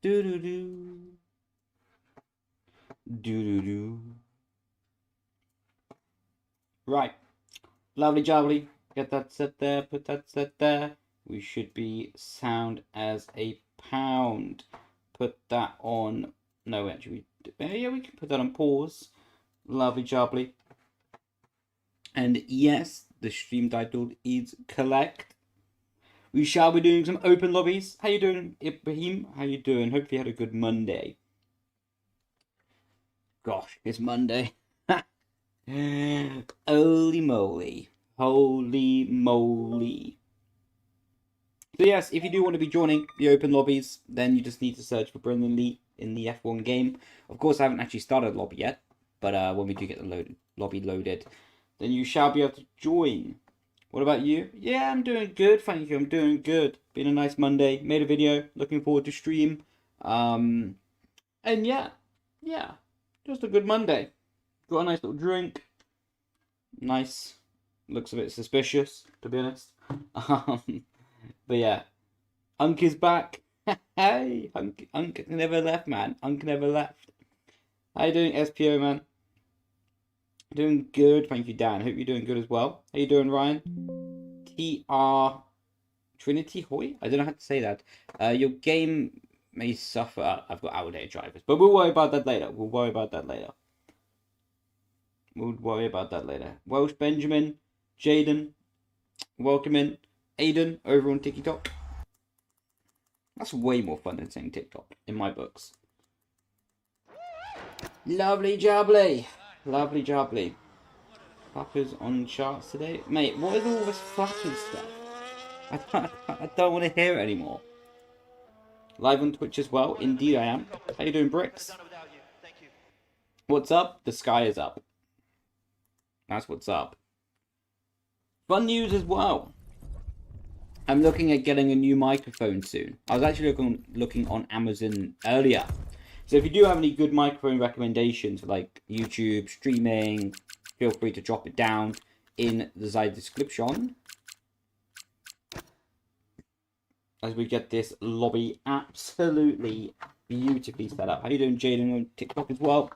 Do do do. Do do do. Right. Lovely jubbly. Get that set there. Put that set there. We should be sound as a pound. Put that on. No, actually, yeah, we can put that on pause. Lovely jubbly. And yes, the stream title is correct. We shall be doing some open lobbies. How you doing, Ibrahim? How you doing? Hope you had a good Monday. Gosh, it's Monday. Holy moly. Holy moly. So yes, if you do want to be joining the open lobbies, then you just need to search for Brendon Leigh in the F1 game. Of course, I haven't actually started a lobby yet, but when we do get the lobby loaded, then you shall be able to join. What about you? Yeah, I'm doing good, thank you. I'm doing good. Been a nice Monday. Made a video. Looking forward to stream. And yeah, just a good Monday. Got a nice little drink. Nice. Looks a bit suspicious, to be honest. But yeah, Unk is back. Hey, Unk never left, man. Unk never left. How you doing, SPO, man? Doing good, thank you, Dan. Hope you're doing good as well. How you doing, Ryan? TR Trinity Hoy? I don't know how to say that. Your game may suffer. I've got outdated drivers, but we'll worry about that later. We'll worry about that later. Welsh Benjamin, Jaden, welcome in. Aiden over on TikTok. That's way more fun than saying TikTok in my books. Lovely jubbly. Lovely jubbly. Flappers on charts today. Mate, what is all this flappers stuff? I don't want to hear it anymore. Live on Twitch as well. Indeed I am. How you doing, Bricks? What's up? The sky is up. That's what's up. Fun news as well. I'm looking at getting a new microphone soon. I was actually looking on Amazon earlier. So if you do have any good microphone recommendations for like YouTube, streaming, feel free to drop it down in the side description. As we get this lobby absolutely beautifully set up. How you doing, Jaden, on TikTok as well?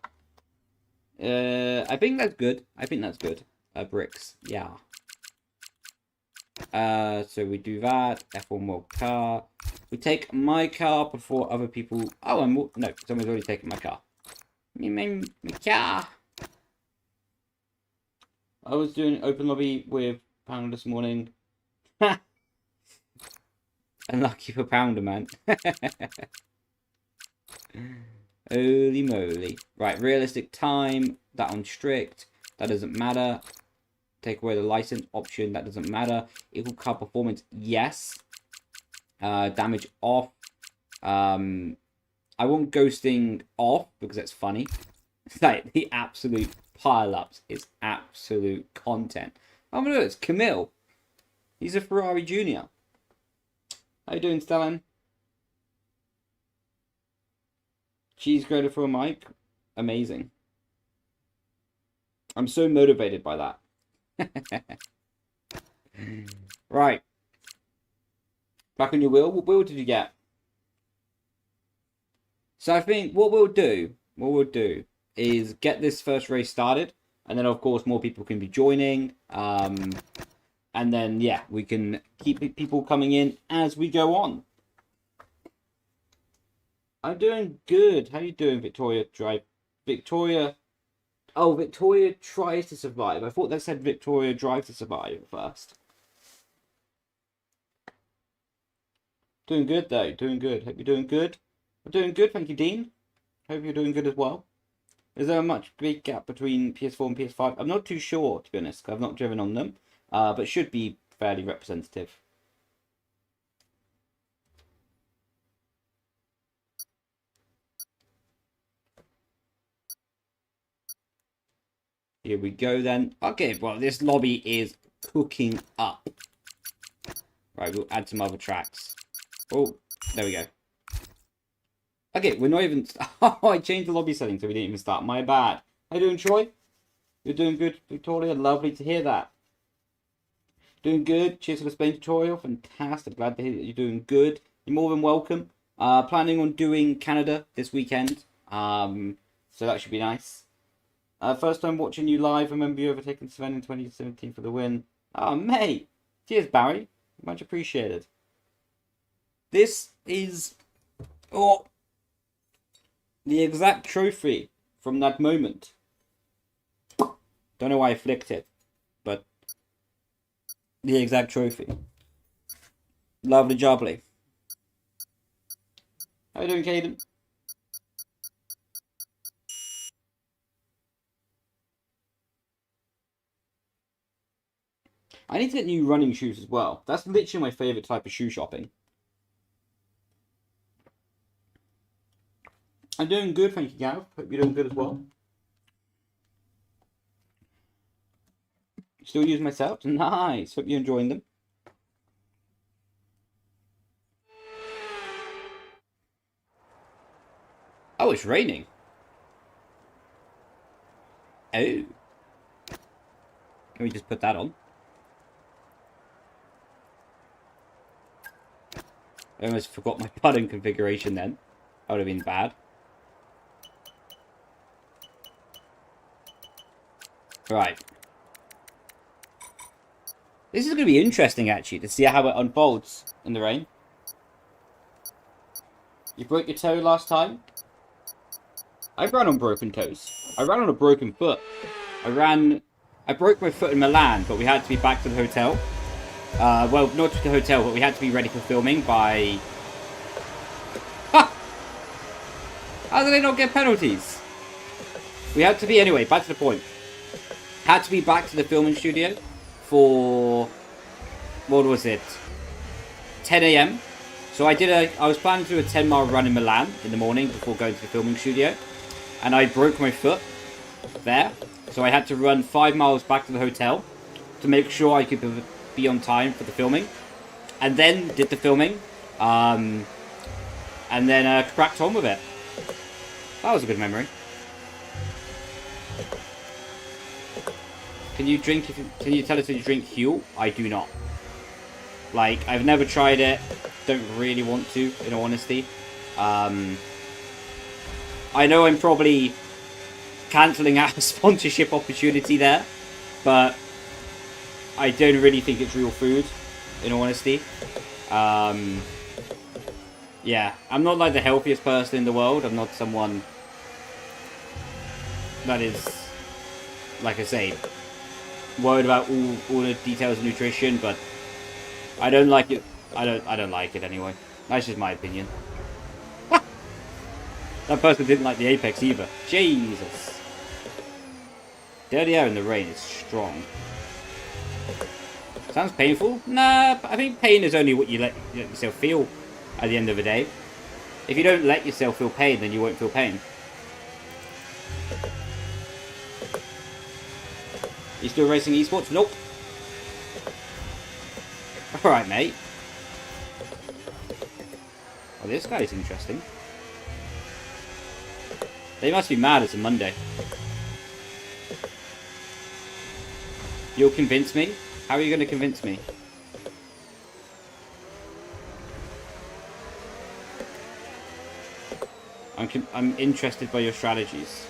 I think that's good. Bricks, yeah. So we do that. F1 World Car. We take my car before other people. Oh, no, someone's already taken my car. My car. I was doing open lobby with Pounder this morning. Unlucky for Pounder, man. Holy moly. Right, realistic time. That on strict. That doesn't matter. Take away the license option. That doesn't matter. Equal car performance. Yes. Damage off. I want ghosting off because that's funny. It's like the absolute pile-ups is absolute content. Oh my god, it's Camille. He's a Ferrari Junior. How you doing, Stellan? Cheese grater for a mic. Amazing. I'm so motivated by that. Right. Back on your wheel. What wheel did you get? So I think what we'll do is get this first race started, and then of course more people can be joining. And then yeah, we can keep people coming in as we go on. I'm doing good. How you doing, Victoria? Victoria. Oh, Victoria tries to survive. I thought that said Victoria drives to survive first. Doing good though. Doing good. Hope you're doing good. I'm doing good, thank you, Dean. Hope you're doing good as well. Is there a much big gap between PS4 and PS5? I'm not too sure, to be honest, because I've not driven on them. But should be fairly representative. Here we go then. Okay, well, this lobby is cooking up. Right, we'll add some other tracks. Oh, there we go. Okay, we're not even... Oh, I changed the lobby settings so we didn't even start. My bad. How you doing, Troy? You're doing good, Victoria. Lovely to hear that. Doing good. Cheers for the Spain tutorial. Fantastic. Glad to hear that you're doing good. You're more than welcome. Planning on doing Canada this weekend. So that should be nice. First time watching you live. Remember you overtaking Sven in 2017 for the win. Oh, mate. Cheers, Barry. Much appreciated. This is the exact trophy from that moment. Don't know why I flicked it, but the exact trophy. Lovely jubbly. How you doing, Caden? I need to get new running shoes as well. That's literally my favourite type of shoe shopping. I'm doing good, thank you, Gav. Hope you're doing good as well. Still using my setups? Nice. Hope you're enjoying them. Oh, it's raining. Oh. Let me just put that on. I almost forgot my button configuration then. That would have been bad. Right. This is going to be interesting, actually, to see how it unfolds in the rain. You broke your toe last time? I ran on broken toes. I ran on a broken foot. I broke my foot in Milan, but we had to be back to the hotel. Well, not to the hotel, but we had to be ready for filming by... Ha! How did they not get penalties? We had to be, anyway, back to the point. Had to be back to the filming studio for... What was it? 10 AM. So I was planning to do a 10-mile run in Milan in the morning before going to the filming studio. And I broke my foot there. So I had to run 5 miles back to the hotel to make sure I could be on time for the filming. And then did the filming. And then cracked on with it. That was a good memory. Can you tell us if you drink Huel? I do not. Like, I've never tried it. Don't really want to, in all honesty. I know I'm probably cancelling out a sponsorship opportunity there, but I don't really think it's real food, in all honesty. Yeah, I'm not like the healthiest person in the world. I'm not someone that is, like I say, worried about all the details of nutrition, but I don't like it. I don't like it anyway. That's just my opinion. That person didn't like the Apex either. Jesus. Dirty air in the rain is strong. Sounds painful? Nah, I think pain is only what you let yourself feel at the end of the day. If you don't let yourself feel pain, then you won't feel pain. You still racing esports? Nope. Alright, mate. Oh, this guy is interesting. They must be mad it's a Monday. You'll convince me? How are you going to convince me? I'm interested by your strategies.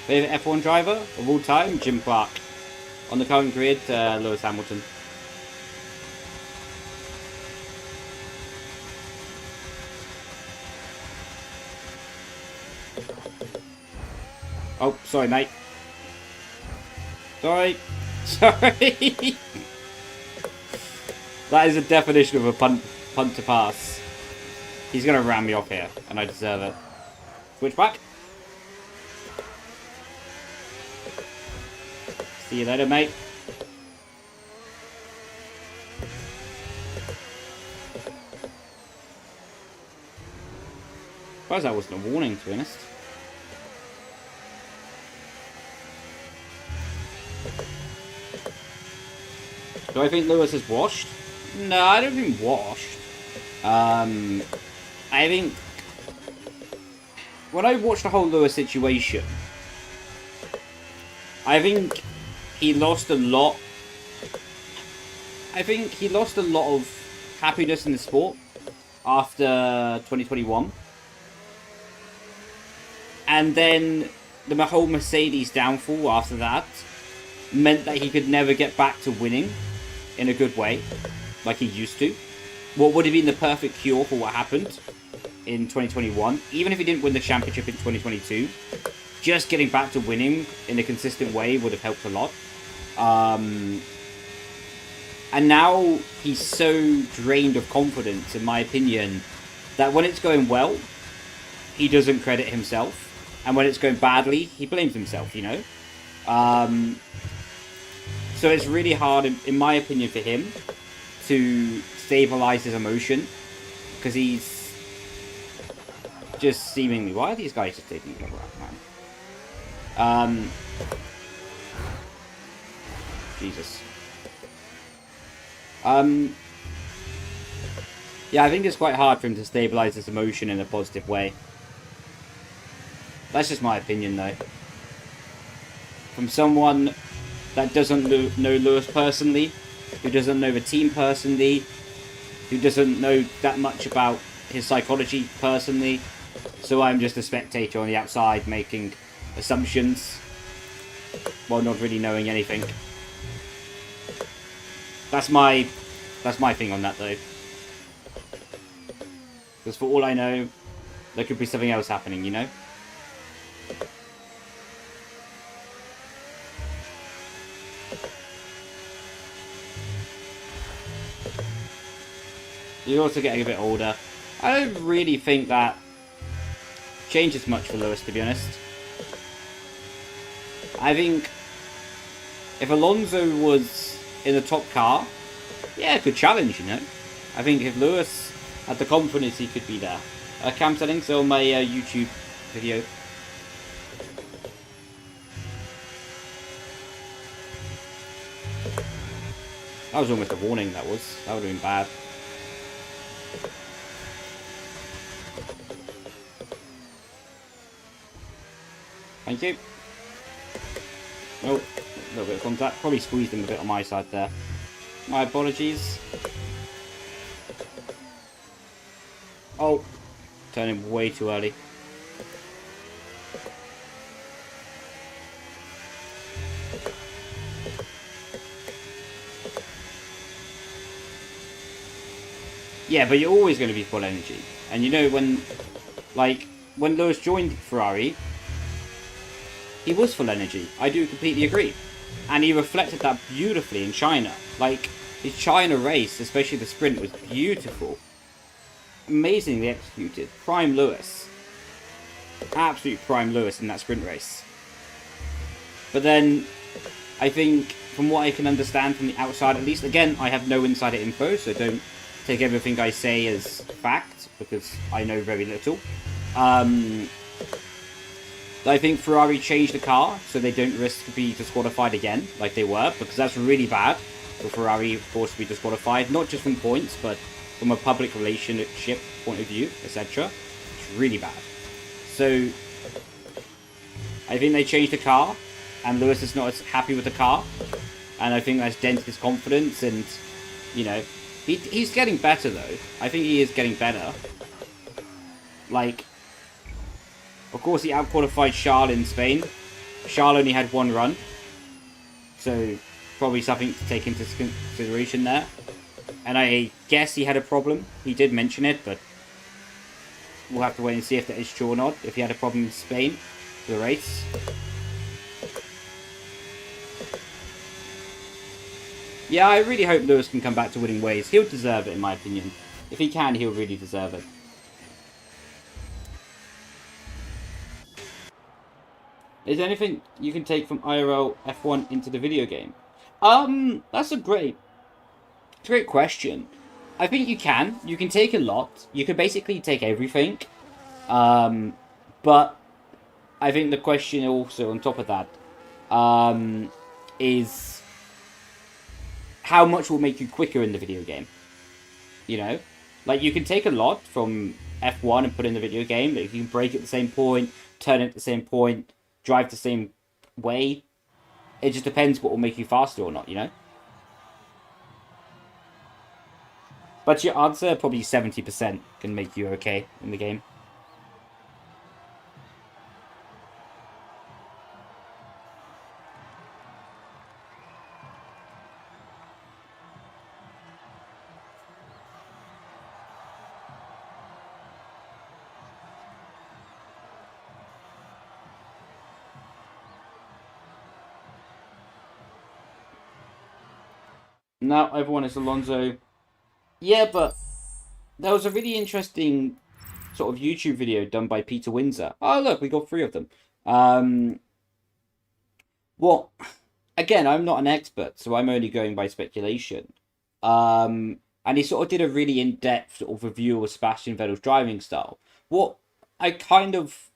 Favorite F1 driver of all time? Jim Clark. On the current grid, Lewis Hamilton. Oh, sorry, mate. Sorry. Sorry. That is the definition of a punt to pass. He's going to ram me off here, and I deserve it. Switch back. See you later, mate. Suppose that wasn't a warning, to be honest. Do I think Lewis is washed? No, I don't think washed. I think when I watched the whole Lewis situation, I think he lost a lot. I think he lost a lot of happiness in the sport after 2021. And then the whole Mercedes downfall after that meant that he could never get back to winning in a good way, like he used to. What would have been the perfect cure for what happened in 2021, even if he didn't win the championship in 2022, just getting back to winning in a consistent way would have helped a lot. And now he's so drained of confidence, in my opinion, that when it's going well, he doesn't credit himself. And when it's going badly, he blames himself, you know? So it's really hard, in my opinion, for him to stabilize his emotion. Because he's just seemingly... Why are these guys just taking each other out, man? Jesus. Yeah, I think it's quite hard for him to stabilize his emotion in a positive way. That's just my opinion, though. From someone that doesn't know Lewis personally, who doesn't know the team personally, who doesn't know that much about his psychology personally, so I'm just a spectator on the outside making assumptions while not really knowing anything. That's my thing on that, though. Because for all I know, there could be something else happening, you know? You're also getting a bit older. I don't really think that changes much for Lewis, to be honest. I think if Alonso was in the top car, yeah, good challenge, you know. I think if Lewis had the confidence, he could be there. Cam settings on my YouTube video. That was almost a warning, that would have been bad. Thank you. Oh, a little bit of contact. Probably squeezed him a bit on my side there. My apologies. Oh, turning way too early. Yeah, but you're always going to be full energy. And you know, when Lewis joined Ferrari, he was full energy. I do completely agree. And he reflected that beautifully in China. Like, his China race, especially the sprint, was beautiful. Amazingly executed. Prime Lewis. Absolute prime Lewis in that sprint race. But then, I think, from what I can understand from the outside, at least, again, I have no insider info, so don't take everything I say as fact, because I know very little. I think Ferrari changed the car so they don't risk to be disqualified again, like they were, because that's really bad for Ferrari, of course, to be disqualified, not just from points, but from a public relationship point of view, etc. It's really bad. So, I think they changed the car, and Lewis is not as happy with the car, and I think that's dented his confidence, and, you know, he's getting better, though. I think he is getting better. Like, of course, he out-qualified Charles in Spain. Charles only had one run. So, probably something to take into consideration there. And I guess he had a problem. He did mention it, but we'll have to wait and see if that is true or not. If he had a problem in Spain for the race. Yeah, I really hope Lewis can come back to winning ways. He'll deserve it, in my opinion. If he can, he'll really deserve it. Is there anything you can take from IRL F1 into the video game? That's a great question. I think you can. You can take a lot. You can basically take everything. But I think the question also on top of that is how much will make you quicker in the video game? You know? Like, you can take a lot from F1 and put in the video game. Like, if you can brake at the same point, turn it at the same point, drive the same way, it just depends what will make you faster or not, you know? But your answer, probably 70% can make you okay in the game. Now everyone is Alonso. Yeah, but there was a really interesting sort of YouTube video done by Peter Windsor. Oh, look, we got 3 of them. Well, again, I'm not an expert, so I'm only going by speculation. And he sort of did a really in-depth sort of review of Sebastian Vettel's driving style. What I kind of,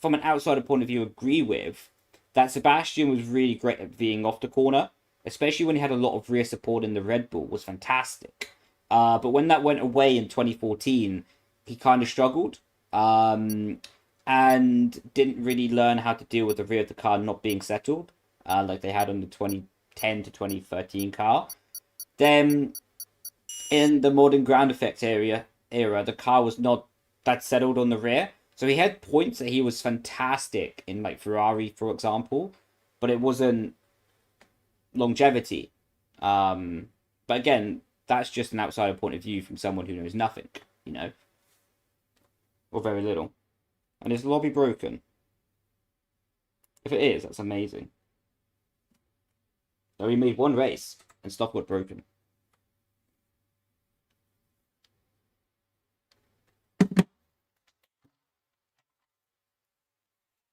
from an outsider point of view, agree with, that Sebastian was really great at being off the corner, especially when he had a lot of rear support in the Red Bull, was fantastic. But when that went away in 2014, he kind of struggled and didn't really learn how to deal with the rear of the car not being settled, like they had on the 2010 to 2013 car. Then, in the modern ground effects era, the car was not that settled on the rear. So he had points that he was fantastic in, like Ferrari, for example, but it wasn't longevity. But again, that's just an outsider point of view from someone who knows nothing, you know, or very little. And is the lobby broken? If it is, that's amazing. So we made 1 race and stuff got broken.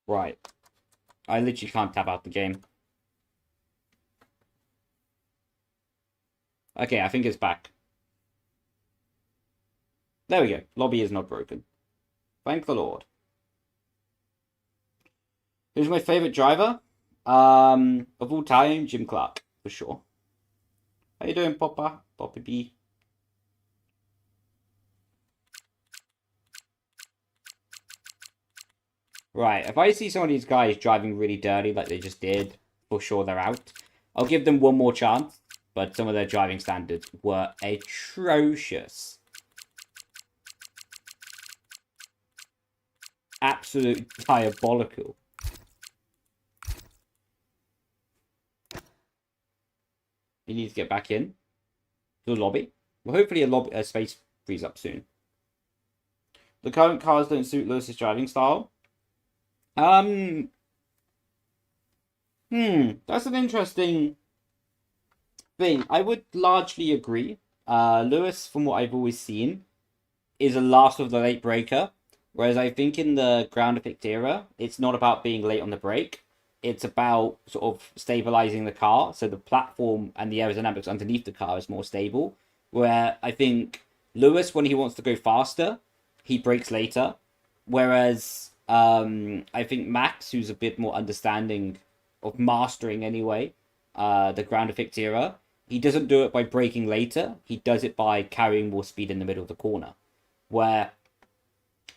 Right. I literally can't tap out the game. Okay, I think it's back. There we go. Lobby is not broken. Thank the Lord. Who's my favourite driver? Of all time, Jim Clark, for sure. How you doing, Papa? Poppy B. Right, if I see some of these guys driving really dirty like they just did, for sure they're out. I'll give them one more chance, but some of their driving standards were atrocious. Absolute diabolical. You need to get back in to the lobby. Well, hopefully a space frees up soon. The current cars don't suit Lewis's driving style. That's an interesting thing. I would largely agree. Lewis, from what I've always seen, is a last of the late breaker. Whereas I think in the ground effect era, it's not about being late on the brake. It's about sort of stabilizing the car. So the platform and the aerodynamics underneath the car is more stable. Where I think Lewis, when he wants to go faster, he brakes later. Whereas I think Max, who's a bit more understanding of mastering anyway, the ground effect era, he doesn't do it by braking later. He does it by carrying more speed in the middle of the corner. Where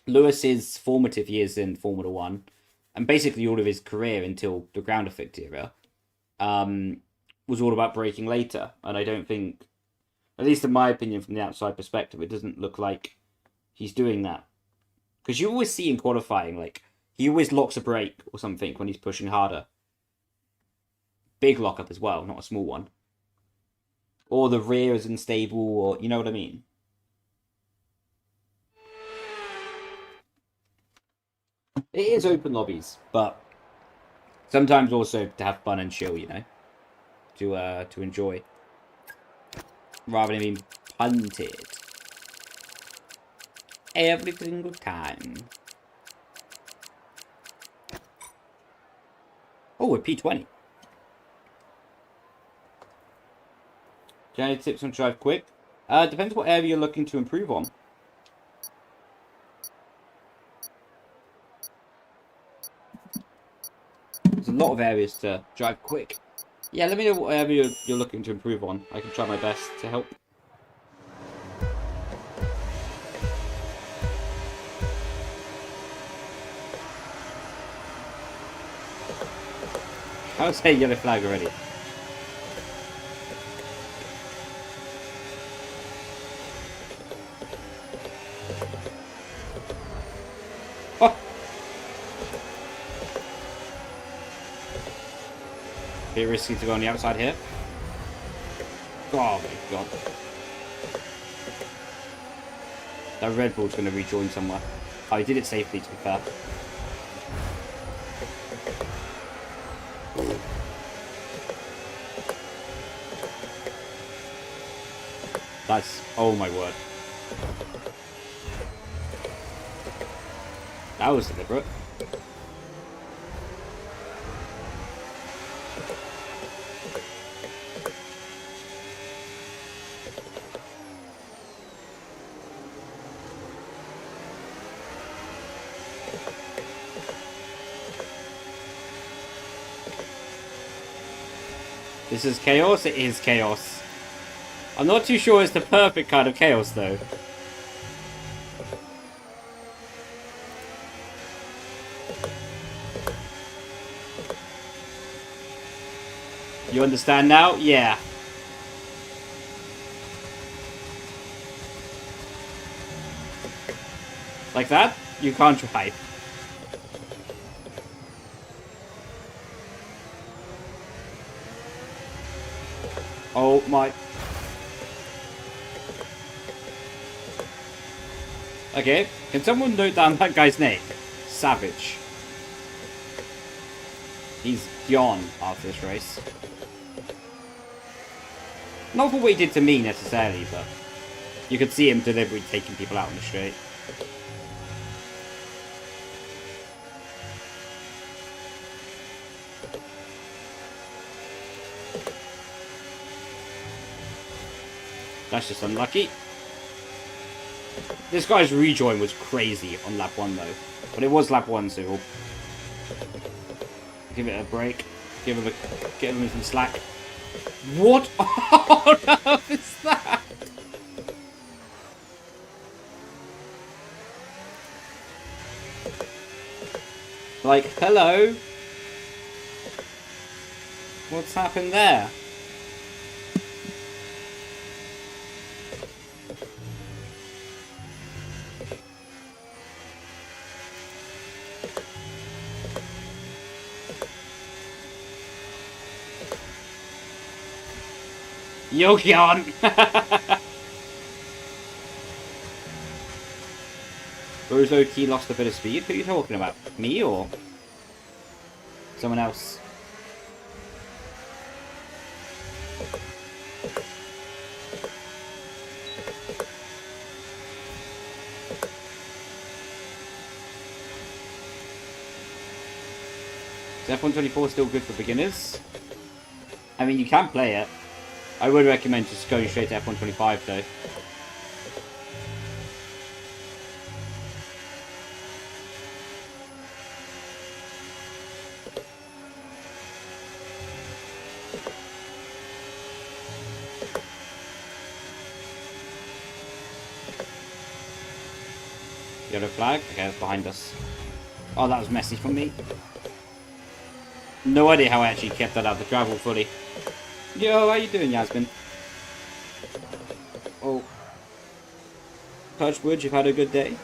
Lewis's formative years in Formula 1, and basically all of his career until the ground effect era, was all about braking later. And I don't think, at least in my opinion from the outside perspective, it doesn't look like he's doing that. Because you always see in qualifying, like, he always locks a brake or something when he's pushing harder. Big lockup as well, not a small one. Or the rear is unstable, or, you know what I mean? It is open lobbies, but sometimes also to have fun and chill, you know? To enjoy. Rather than being punted. Every single time. Oh, we're P20. Do you have any tips on drive quick? Depends what area you're looking to improve on. There's a lot of areas to drive quick. Yeah, let me know what area you're looking to improve on. I can try my best to help. I would say yellow flag already. Oh! Bit risky to go on the outside here. Oh my god. That Red Bull's going to rejoin somewhere. Oh, he did it safely, to be fair. That's... oh my word. That was deliberate. This is chaos? It is chaos. I'm not too sure it's the perfect kind of chaos, though. You understand now? Yeah. Like that? You can't drive. Oh my... okay, can someone note down that guy's name? Savage. He's gone after this race. Not for what he did to me necessarily, but you could see him deliberately taking people out on the straight. That's just unlucky. This guy's rejoin was crazy on lap 1 though. But it was lap 1, so we'll give it a break. Give him some slack. What on earth is that? Like, hello? What's happened there? You're gone! Bozo Key lost a bit of speed? Who are you talking about? Me or someone else? Is F124 still good for beginners? I mean, you can play it. I would recommend just going straight to F125 though. Yellow flag? Okay, that's behind us. Oh, that was messy from me. No idea how I actually kept that out of the gravel fully. Yo, how you doing, Yasmin? Oh. Touch wood, you've had a good day?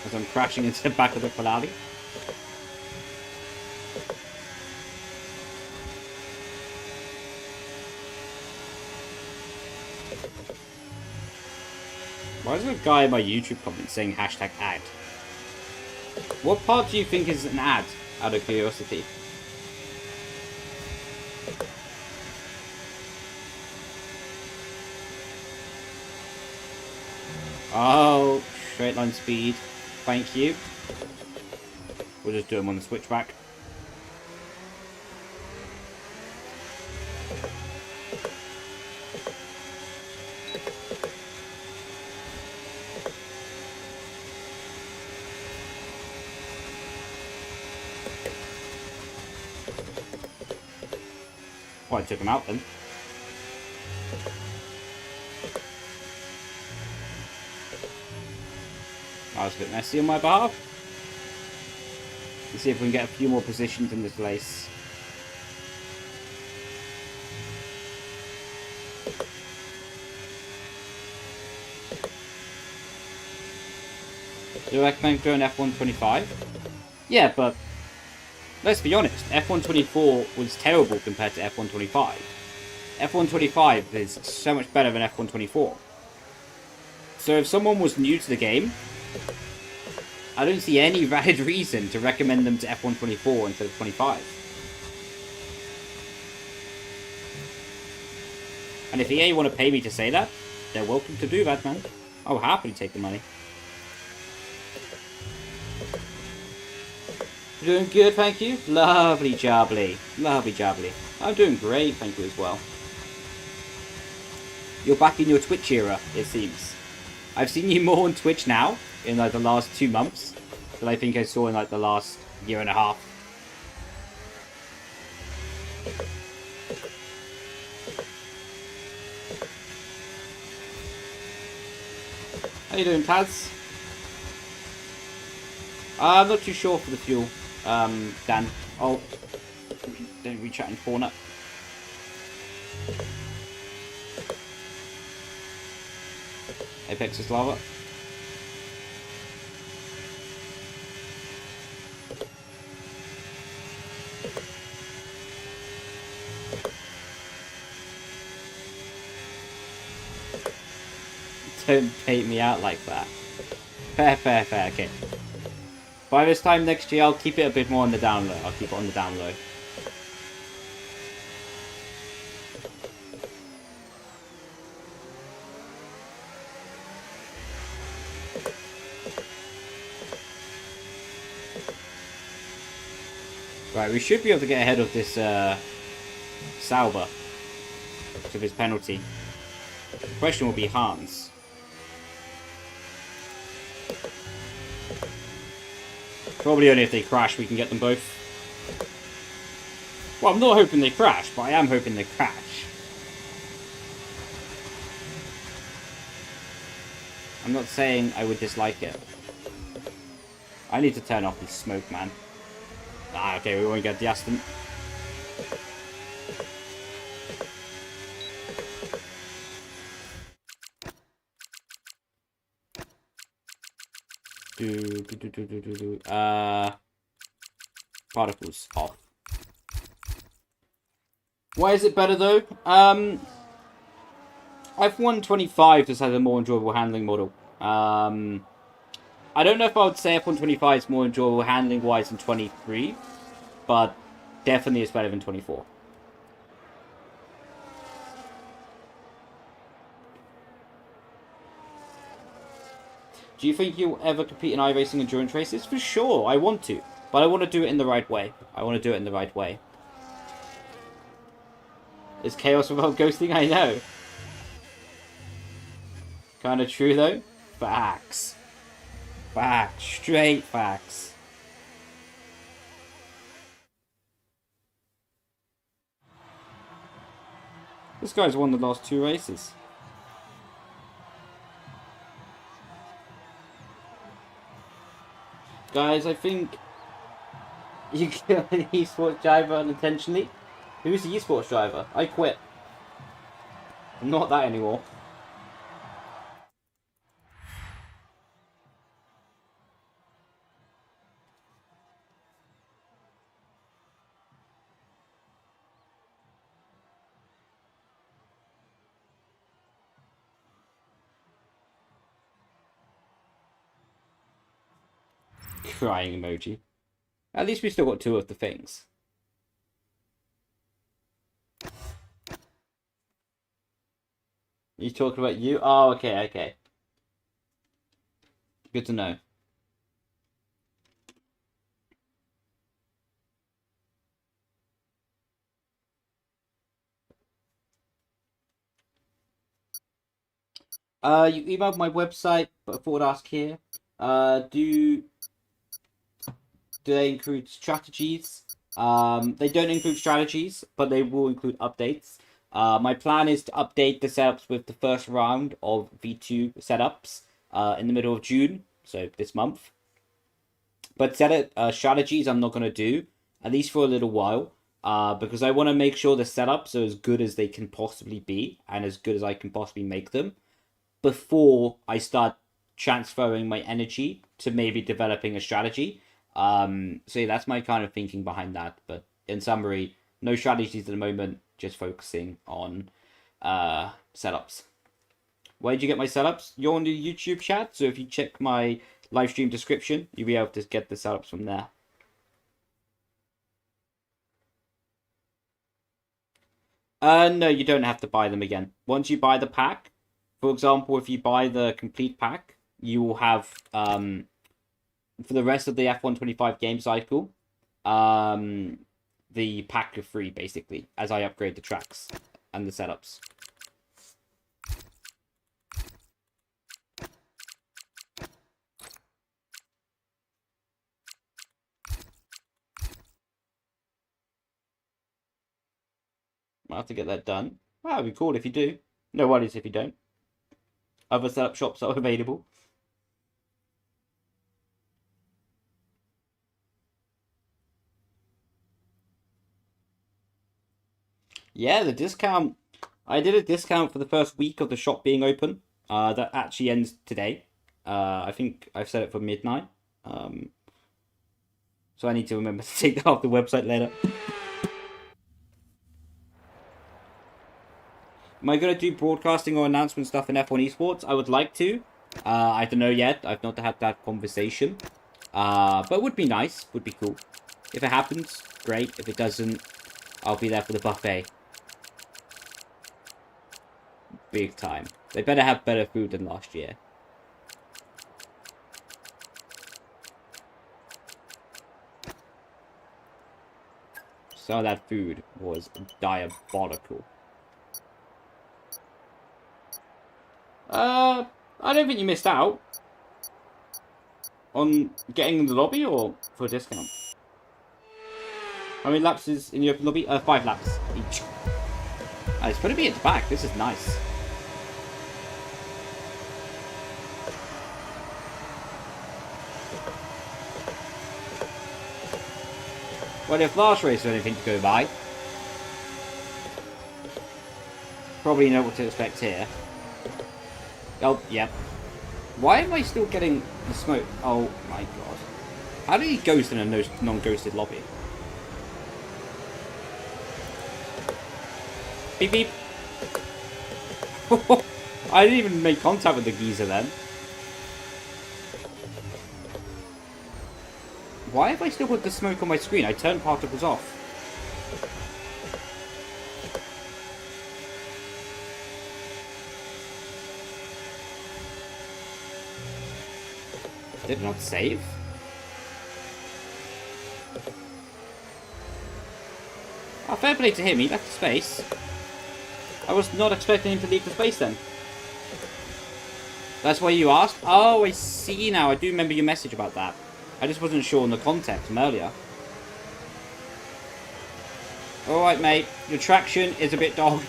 As I'm crashing into the back of the Ferrari. Why is there a guy in my YouTube comment saying hashtag ad? What part do you think is an ad, out of curiosity? Oh, straight line speed. Thank you. We'll just do them on the switchback. Oh, I took him out then. That was a bit messy on my behalf. Let's see if we can get a few more positions in this race. Do I recommend going F125? Yeah, but let's be honest, F124 was terrible compared to F125. F125 is so much better than F124. So if someone was new to the game, I don't see any valid reason to recommend them to F124 instead of 25. And if EA want to pay me to say that, they're welcome to do that, man. I'll happily take the money. Doing good, thank you. Lovely jubbly. Lovely jubbly. I'm doing great, thank you as well. You're back in your Twitch era, it seems. I've seen you more on Twitch now, in like the last 2 months, than I think I saw in like the last year and a half. How you doing, Taz? I'm not too sure for the fuel, Dan. Oh, don't reach out and corner. Apex is lava. Don't bait me out like that. Fair, fair, fair, okay. By this time next year, I'll keep it a bit more on the down low. I'll keep it on the down low. Right, we should be able to get ahead of this Sauber with his penalty. The question will be Hans. Probably only if they crash we can get them both. Well, I'm not hoping they crash, but I am hoping they crash. I'm not saying I would dislike it. I need to turn off this smoke, man. Ah, okay, we won't get the Aston. Particles off. Why is it better though? F125 just has a more enjoyable handling model. I don't know if I would say F125 is more enjoyable handling wise than 23, but definitely it's better than 24. Do you think you'll ever compete in iRacing endurance races? For sure, I want to. But I want to do it in the right way. I want to do it in the right way. Is chaos without ghosting? I know. Kind of true, though. Facts. Facts. Straight facts. This guy's won the last 2 races. Guys, I think you killed an esports driver unintentionally. Who's the esports driver? I quit. I'm not that anymore. Crying emoji. At least we still got 2 of the things. You talking about you? Oh, okay, okay. Good to know. You emailed my website, but I thought I'd ask here. Do they include strategies? They don't include strategies, but they will include updates. My plan is to update the setups with the first round of V2 setups in the middle of June, so this month. But strategies I'm not going to do, at least for a little while, because I want to make sure the setups are as good as they can possibly be, and as good as I can possibly make them, before I start transferring my energy to maybe developing a strategy. So yeah, that's my kind of thinking behind that. But in summary, no strategies at the moment, just focusing on setups. Where did you get my setups? You're on the YouTube chat, so if you check my live stream description, you'll be able to get the setups from there. No, you don't have to buy them again. Once you buy the pack, for example, if you buy the complete pack, you will have, for the rest of the F125 game cycle, the pack for free, basically, as I upgrade the tracks and the setups. I'll have to get that done. Well, that'd be cool if you do. No worries if you don't. Other setup shops are available. Yeah, the discount. I did a discount for the first week of the shop being open. That actually ends today. I think I've set it for midnight. So I need to remember to take that off the website later. Am I going to do broadcasting or announcement stuff in F1 Esports? I would like to. I don't know yet. I've not had that conversation. But it would be nice. Would be cool. If it happens, great. If it doesn't, I'll be there for the buffet. Big time. They better have better food than last year. Some of that food was diabolical. I don't think you missed out on getting in the lobby or for a discount. How many laps is in the open lobby? 5 laps each. It's putting me at the back. This is nice. Well, if last race was anything to go by, probably know what to expect here. Oh, yep. Why am I still getting the smoke? Oh my god. How did he ghost in a non-ghosted lobby? Beep beep. I didn't even make contact with the geezer then. Why have I still got the smoke on my screen? I turned particles off. Did it not save? Oh, fair play to him. He left the space. I was not expecting him to leave the space then. That's why you asked? Oh, I see now. I do remember your message about that. I just wasn't sure on the context from earlier. Alright, mate. Your traction is a bit dog.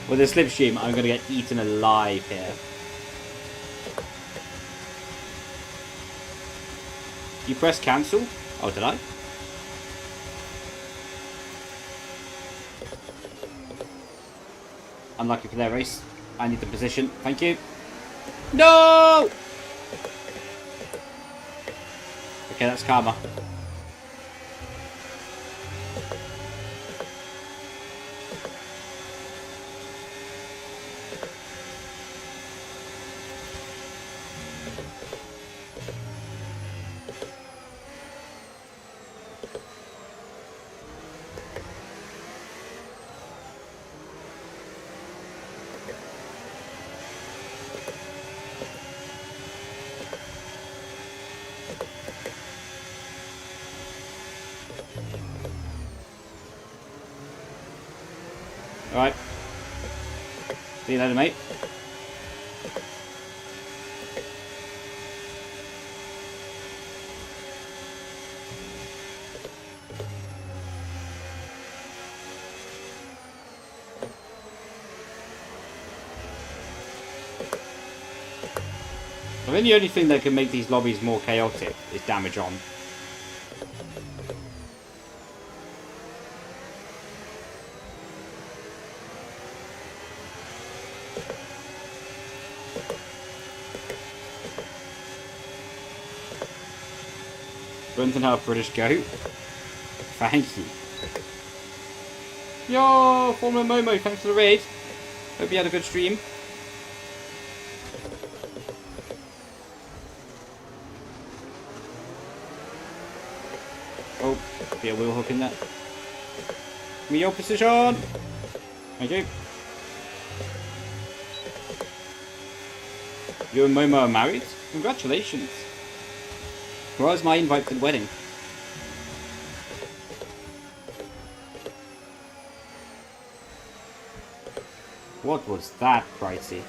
With a slipstream, I'm going to get eaten alive here. You press cancel? Oh, did I? Unlucky for their race. I need the position. Thank you. No! Okay, that's karma. Alright. See you later, mate. I think the only thing that can make these lobbies more chaotic is damage on. Brendon, our British goat. Thank you. Yo, former Momo, thanks for the raid. Hope you had a good stream. Oh, be a wheel hook in that. Give me your position. Thank you. You and Momo are married? Congratulations. Where was my invite to the wedding? What was that, pricey?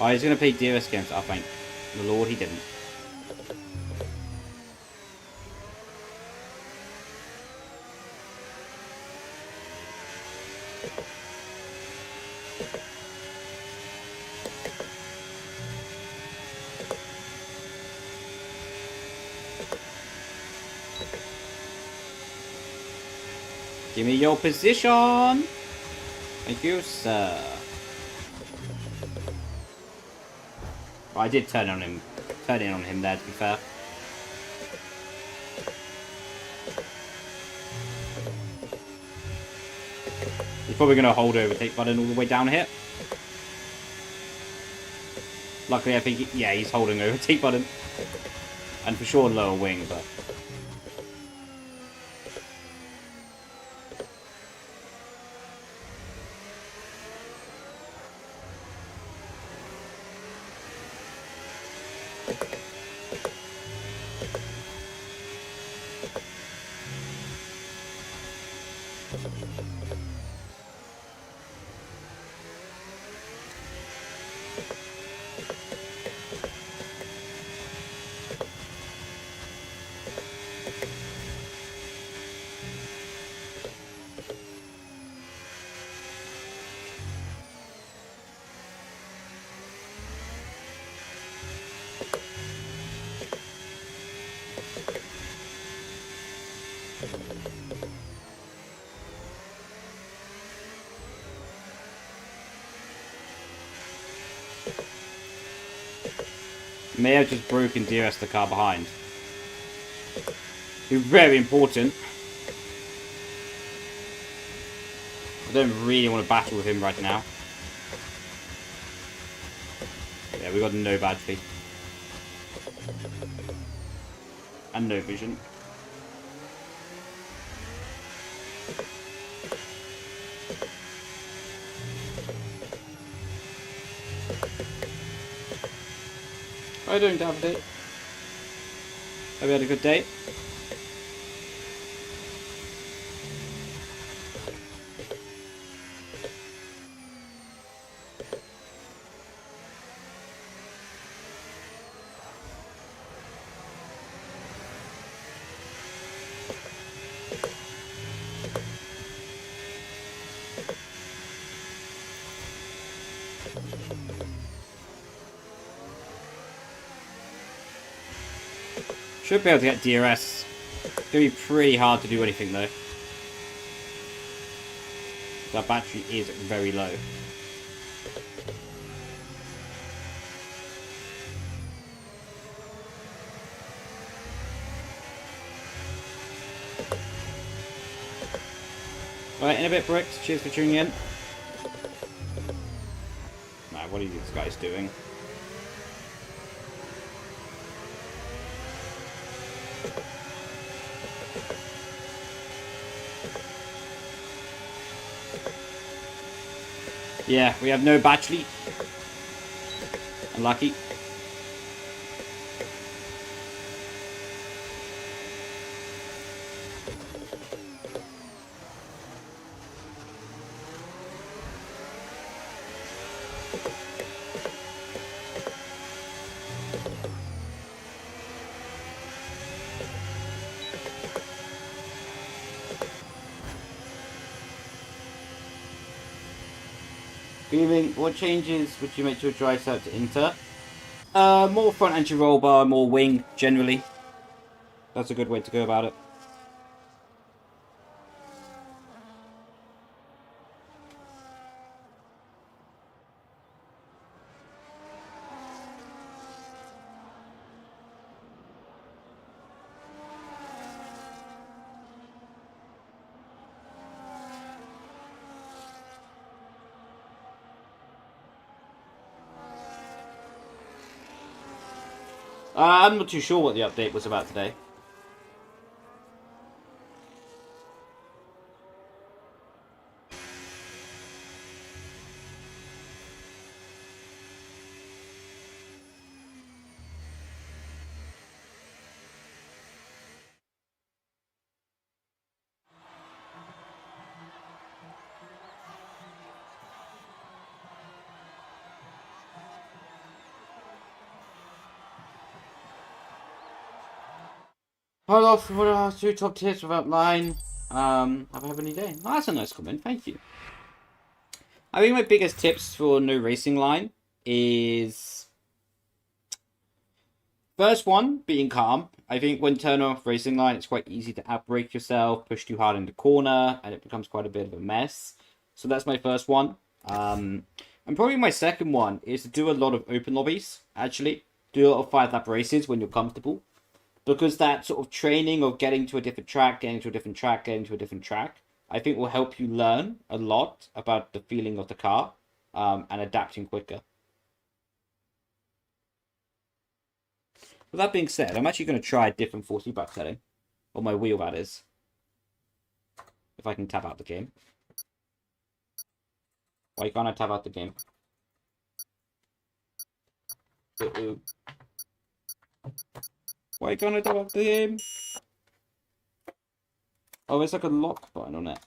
Oh, he's going to play DRS games, I think. The Lord, he didn't. Give me your position! Thank you, sir. I did turn in on him there, to be fair. He's probably going to hold overtake button all the way down here. Luckily, I think, yeah, he's holding overtake button. And for sure lower wing, but... May have just broken DRS the car behind. It's very important. I don't really want to battle with him right now. Yeah, we got no battery. And no vision. How are you doing, David? Have you had a good day? Should be able to get DRS. It's going to be pretty hard to do anything though. That battery is very low. Alright, in a bit, Bricks. Cheers for tuning in. Nah, what are these guys doing? Yeah, we have no battery. Unlucky. Feeling, what changes would you make to a dry setup to Inter? More front engine roll bar, more wing, generally. That's a good way to go about it. I'm not too sure what the update was about today. Hold off for our 2 top tiers without line. Have a happy day. Oh, that's a nice comment, thank you. I think my biggest tips for no racing line is... First one, being calm. I think when turn off racing line, it's quite easy to outbrake yourself, push too hard in the corner, and it becomes quite a bit of a mess. So that's my first one. And probably my second one is to do a lot of open lobbies, actually. Do a lot of 5-lap races when you're comfortable. Because that sort of training of getting to a different track, getting to a different track, getting to a different track, I think will help you learn a lot about the feeling of the car and adapting quicker. With that being said, I'm actually going to try a different 40 back setting. On my wheel, that is. If I can tap out the game. Why can't I tap out the game? Uh-oh. Why can't I tap out the game? Oh, there's like a lock button on it.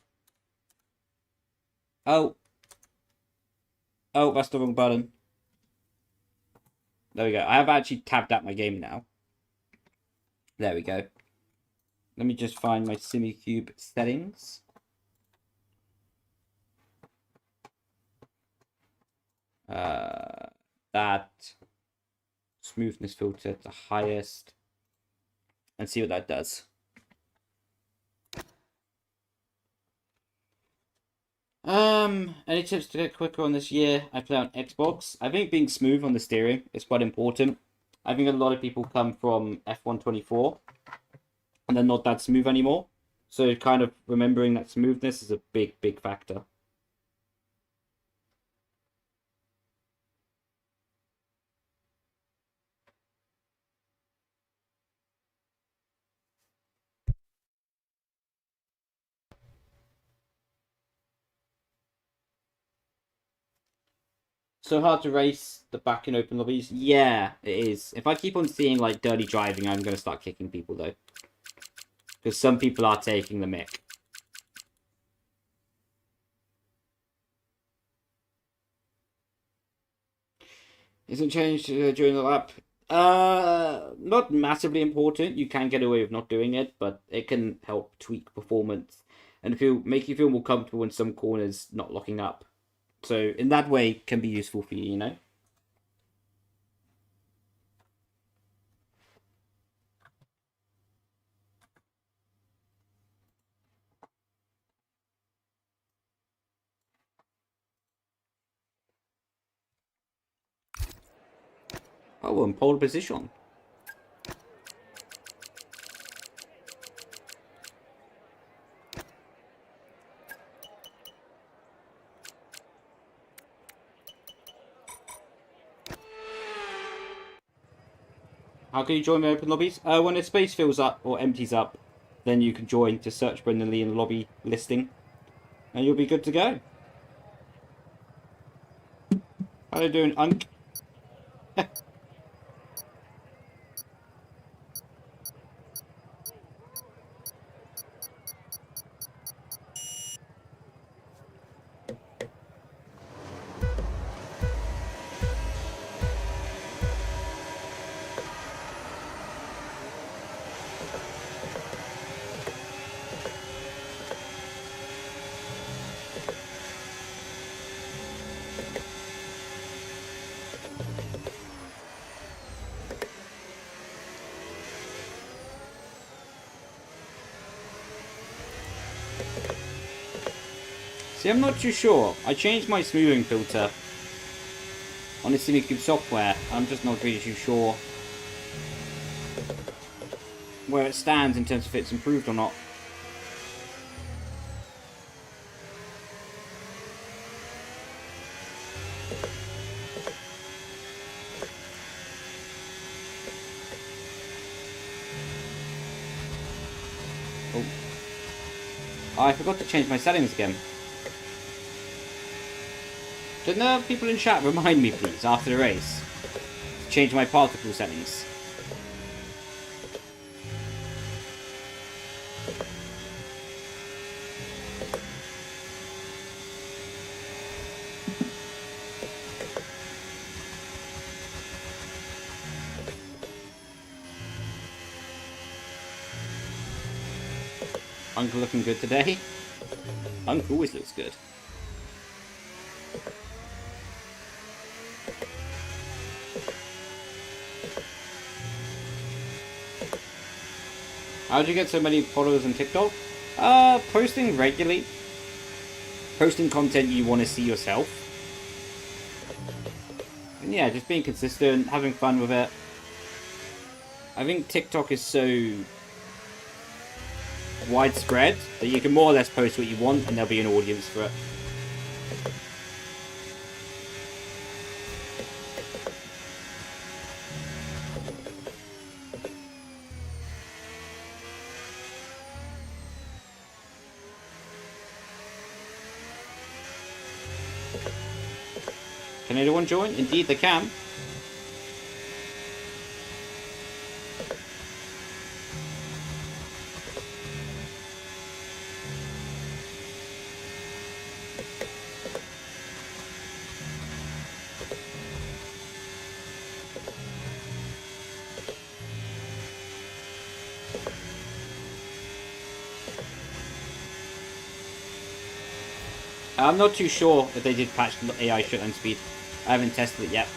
Oh. Oh, that's the wrong button. There we go. I have actually tabbed out my game now. There we go. Let me just find my Simucube settings. That smoothness filter to highest. And see what that does. Any tips to get quicker on this year? I play on Xbox. I think being smooth on the steering is quite important. I think a lot of people come from F124 and they're not that smooth anymore. So kind of remembering that smoothness is a big, big factor. So hard to race the back in open lobbies? Yeah, it is. If I keep on seeing like dirty driving, I'm going to start kicking people though. Because some people are taking the mick. Isn't changed during the lap? Not massively important. You can get away with not doing it, but it can help tweak performance and make you feel more comfortable in some corners not locking up. So in that way, it can be useful for you, you know? Oh, and pole position. How can you join my open lobbies? When a space fills up or empties up, then you can join to search Brendon Leigh in the lobby listing, and you'll be good to go. How are you doing, Unk? See, I'm not too sure. I changed my smoothing filter on the Simucube software. I'm just not really too sure where it stands in terms of if it's improved or not. Oh, I forgot to change my settings again. Can people in chat remind me, please, after the race, to change my particle settings? Uncle looking good today? Uncle always looks good. How did you get so many followers on TikTok? Posting regularly. Posting content you want to see yourself. And yeah, just being consistent, having fun with it. I think TikTok is so widespread that you can more or less post what you want and there'll be an audience for it. Can anyone join? Indeed they can. I'm not too sure if they did patch the AI shutdown speed. I haven't tested it yet.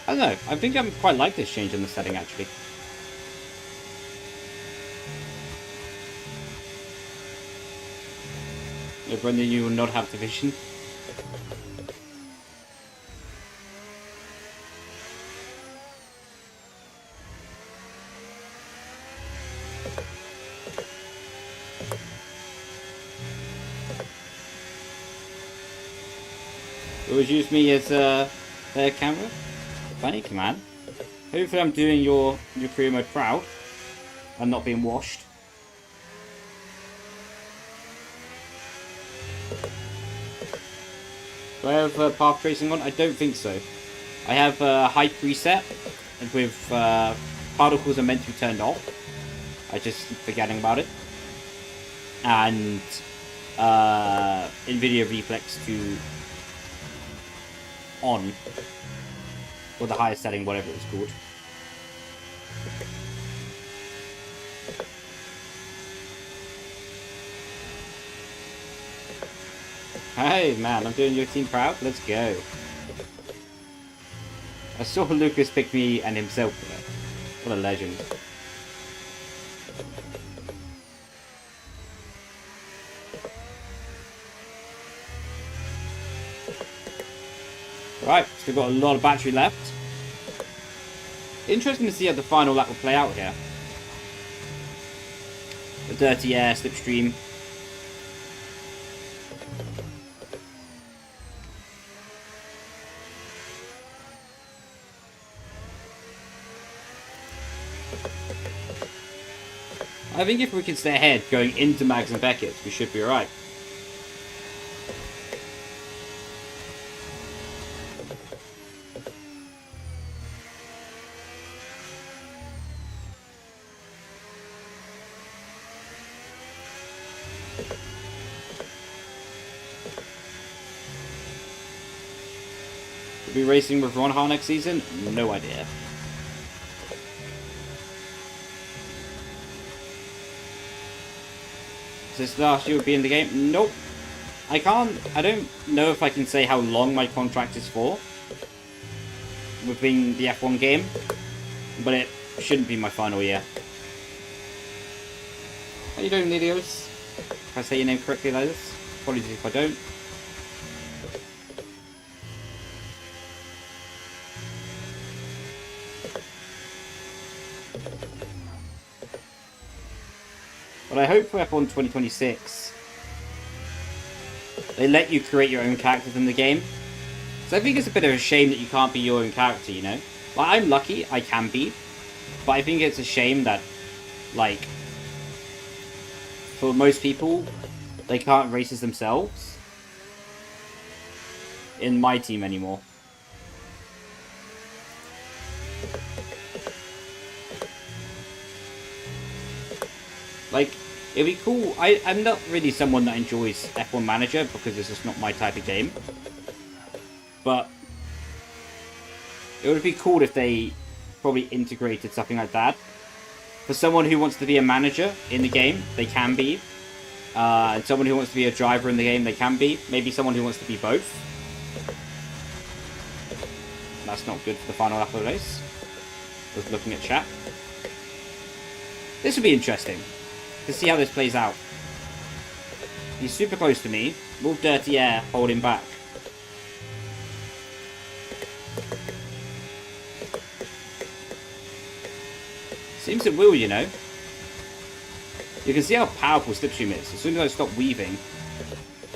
I don't know. I think I quite like this change in the setting, actually. Yeah, Brendon, you will not have division. Always use me as their camera. Funny command. Hopefully I'm doing your career mode proud and not being washed. Do I have path tracing on? I don't think so. I have high preset with particles are meant to be turned off. I just keep forgetting about it. And NVIDIA reflex to on, or the highest setting, whatever it's called. Hey man, I'm doing your team proud. Let's go. I saw Lucas pick me and himself there. What a legend. Right, still got a lot of battery left. Interesting to see how the final lap will play out here. The dirty air, slipstream. I think if we can stay ahead going into Mags and Beckett's, we should be alright. Be racing with Ron Har next season? No idea. Is this last year would be in the game? Nope. I don't know if I can say how long my contract is for within the F1 game, but it shouldn't be my final year. How you doing, Nidios? If I say your name correctly like this, apologies if I don't. But I hope for F1 2026, they let you create your own characters in the game. So I think it's a bit of a shame that you can't be your own character, you know? Like, I'm lucky I can be, but I think it's a shame that, like, for most people, they can't race as themselves in my team anymore. Like, it'd be cool. I'm not really someone that enjoys F1 Manager because it's just not my type of game. But it would be cool if they probably integrated something like that. For someone who wants to be a manager in the game, they can be. And someone who wants to be a driver in the game, they can be. Maybe someone who wants to be both. That's not good for the final lap of the race. Just looking at chat. This would be interesting to see how this plays out. He's super close to me. Will Dirty Air hold him back? Seems it will, you know. You can see how powerful Slipstream is. As soon as I stop weaving,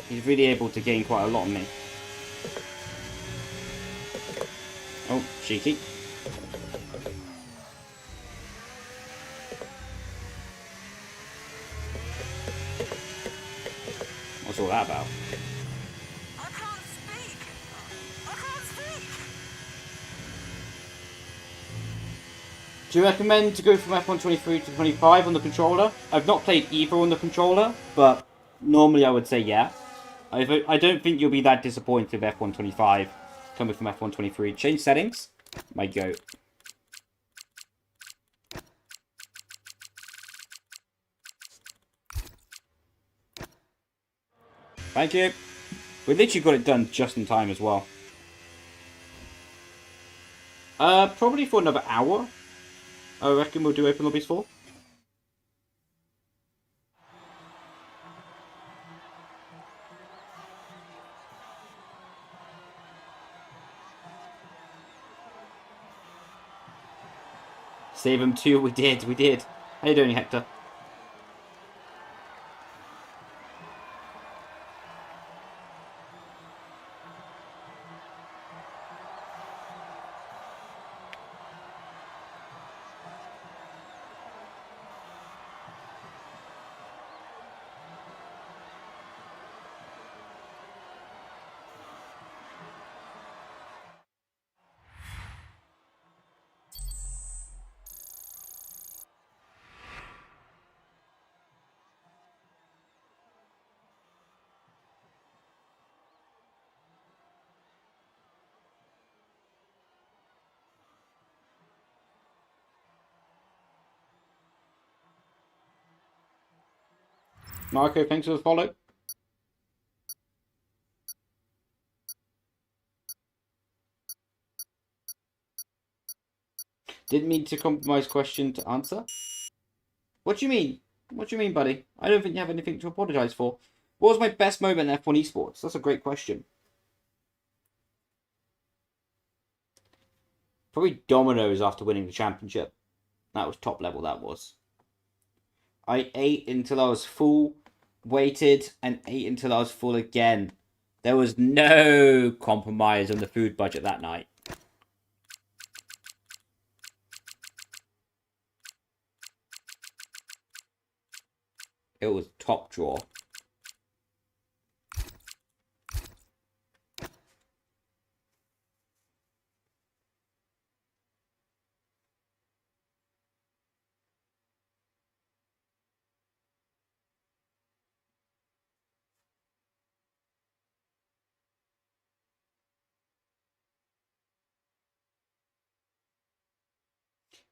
he's really able to gain quite a lot on me. Oh, cheeky. What's all that about? I can't speak. I can't speak. Do you recommend to go from F1 23 to 25 on the controller? I've not played either on the controller, but normally I would say yeah. I don't think you'll be that disappointed with F1 25 coming from F1 23. Change settings? My goat. Thank you. We literally got it done just in time as well. Probably for another hour. I reckon we'll do open lobbies for. Save him too. We did. How you doing, Hector? Marco, thanks for the follow. Didn't mean to compromise question to answer. What do you mean? What do you mean, buddy? I don't think you have anything to apologise for. What was my best moment in F1 esports? That's a great question. Probably Domino's after winning the championship. That was top level, that was. I ate until I was full, waited, and ate until I was full again. There was no compromise on the food budget that night. It was top draw.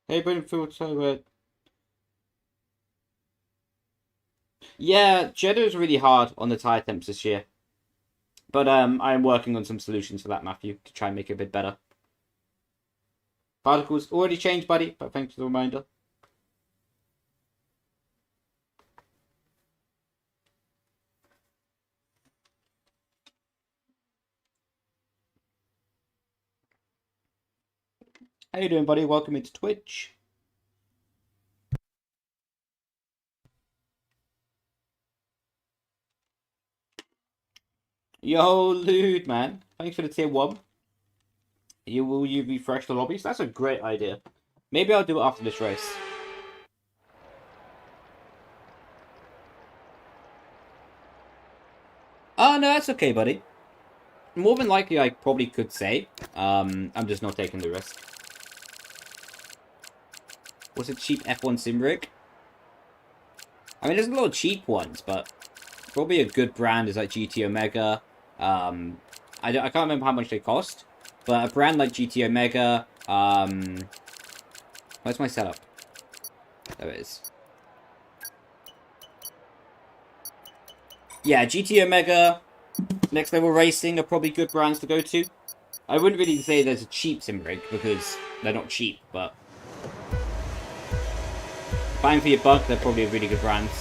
Hey, Brendon, so yeah, cheddar is really hard on the tyre temps this year. But I'm working on some solutions for that, Matthew, to try and make it a bit better. Particles already changed, buddy, but thanks for the reminder. How you doing, buddy? Welcome into Twitch. Yo, Lude, man. Thanks for the tier 1. Will you refresh the lobbies? That's a great idea. Maybe I'll do it after this race. Oh, no, that's okay, buddy. More than likely, I probably could say. I'm just not taking the risk. What's a cheap F1 sim rig? I mean, there's a lot of cheap ones, but probably a good brand is like GT Omega. I can't remember how much they cost, but a brand like GT Omega. Where's my setup? There it is. Yeah, GT Omega, Next Level Racing are probably good brands to go to. I wouldn't really say there's a cheap sim rig because they're not cheap, but bang for your buck, they're probably really good brands.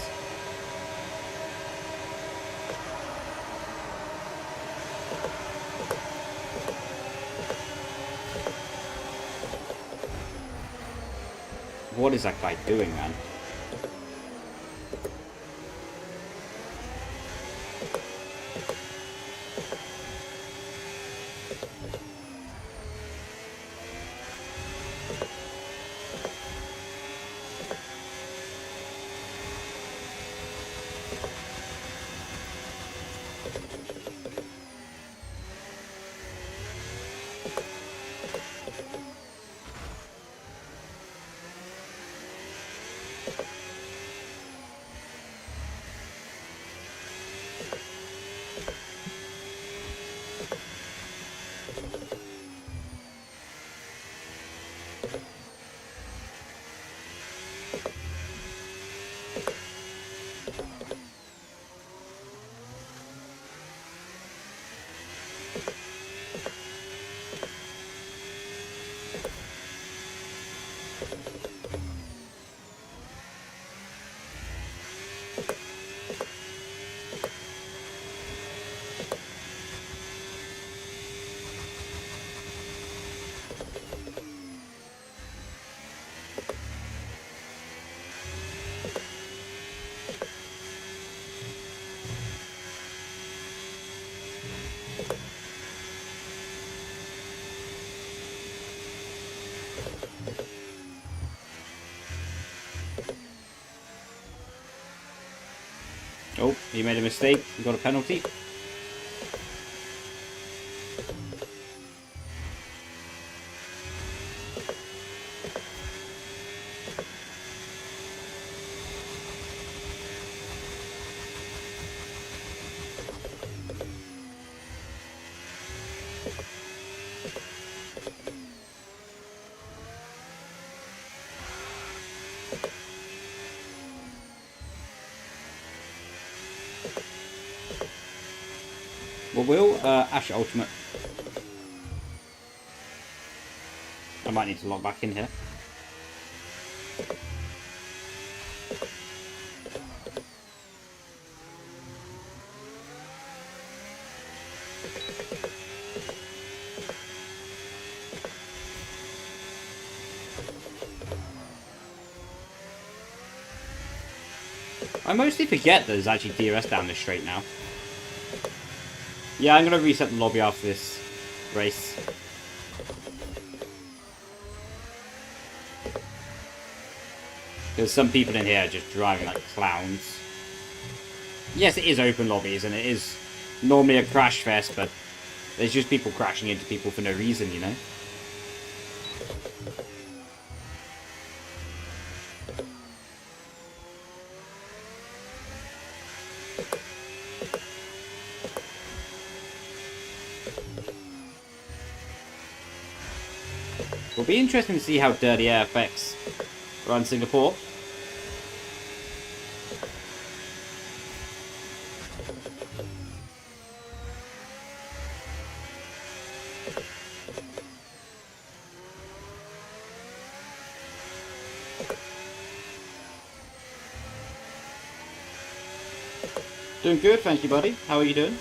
What is that guy doing, man? Oh, he made a mistake. He got a penalty. Will Asher Ultimate. I might need to log back in here. I mostly forget that there's actually DRS down this straight now. Yeah, I'm going to reset the lobby after this race. Because some people in here are just driving like clowns. Yes, it is open lobbies, and it is normally a crash fest, but there's just people crashing into people for no reason, you know? It'll be interesting to see how Dirty Air affects around Singapore. Doing good, thank you, buddy. How are you doing?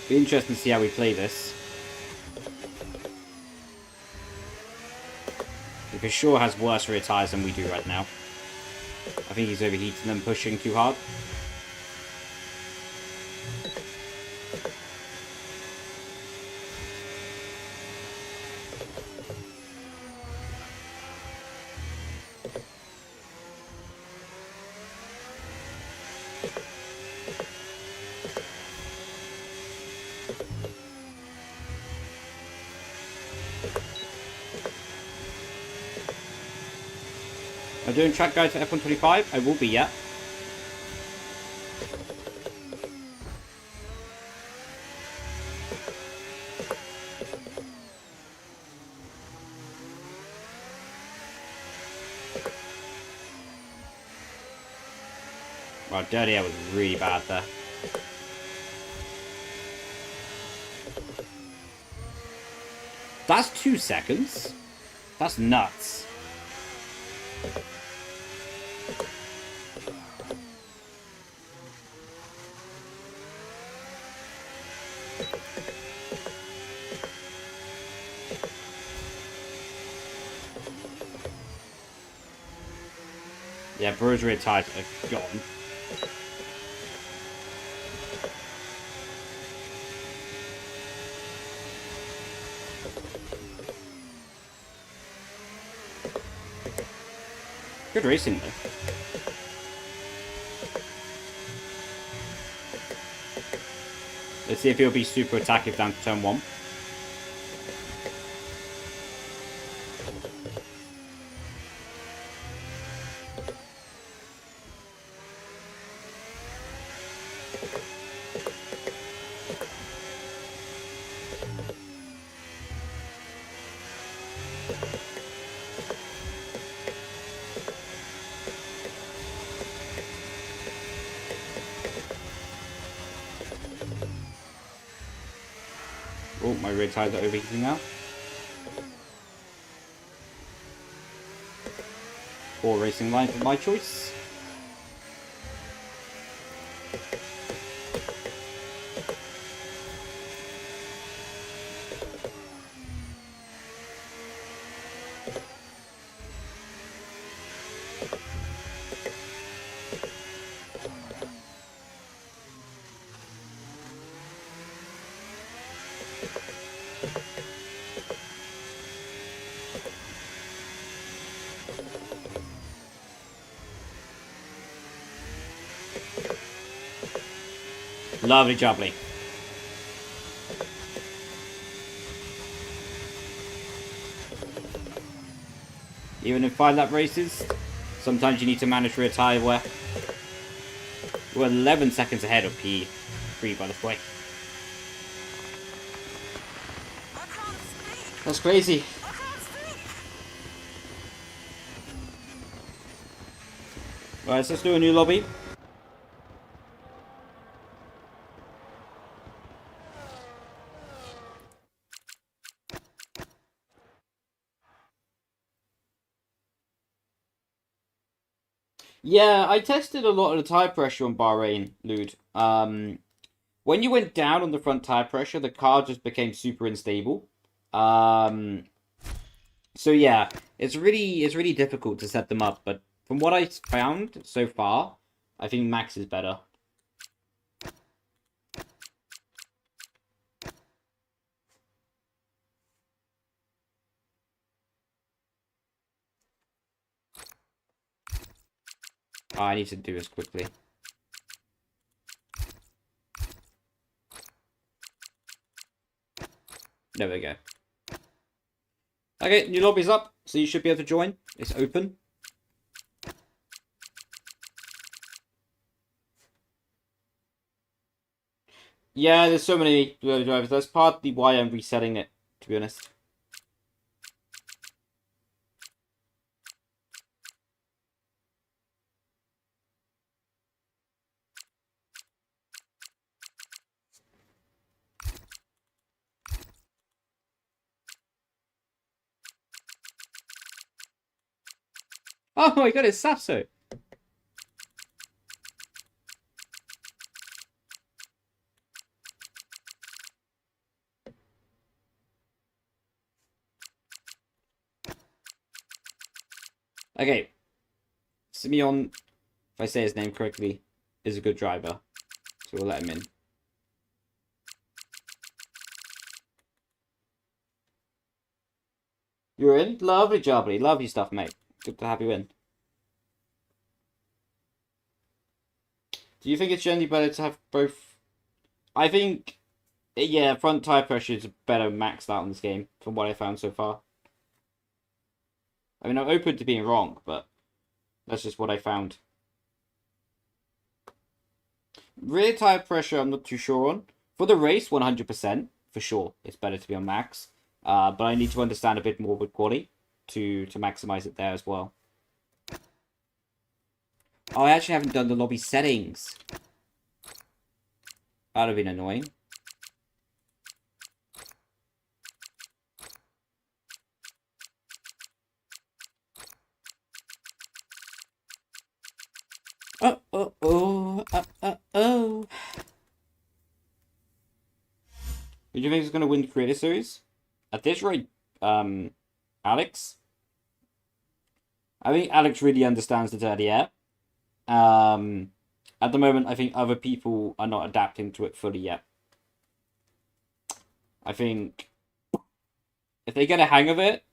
Be interesting to see how we play this. He for sure has worse rear tyres than we do right now. I think he's overheating them, pushing too hard. I'm doing track guide for F125. I will be, yeah. Wow, Dirty Air was really bad there. That's 2 seconds. That's nuts. Yeah, Bro's rear tyres are gone. Good racing though. Let's see if he'll be super attackive down to turn 1. Oh, my rear tyres are overheating now. 4 racing lines of my choice. Lovely jubbly. Even in 5-lap races, sometimes you need to manage rear tyre wear. We're 11 seconds ahead of P3, by the way. I can't speak. That's crazy. I can't speak. Right, so let's do a new lobby. Yeah, I tested a lot of the tire pressure on Bahrain, Lude. When you went down on the front tire pressure, the car just became super unstable. So yeah, it's really difficult to set them up. But from what I found so far, I think Max is better. Oh, I need to do this quickly. There we go. Okay, new lobby's up, so you should be able to join. It's open. Yeah, there's so many drivers. That's partly why I'm resetting it, to be honest. Oh my god, it's Sasso! Okay. Simeon, if I say his name correctly, is a good driver. So we'll let him in. You're in? Lovely jubbly. Lovely stuff, mate. Good to have you in. Do you think it's generally better to have both? I think, yeah, front tire pressure is better maxed out in this game, from what I found so far. I mean, I'm open to being wrong, but that's just what I found. Rear tire pressure, I'm not too sure on. For the race, 100%, for sure. It's better to be on max. But I need to understand a bit more with quality to maximize it there as well. Oh, I actually haven't done the lobby settings. That would have been annoying. Oh. Who do you think is going to win the Creator Series? At this rate, Alex. I think Alex really understands the dirty air. At the moment, I think other people are not adapting to it fully yet. I think if they get a hang of it,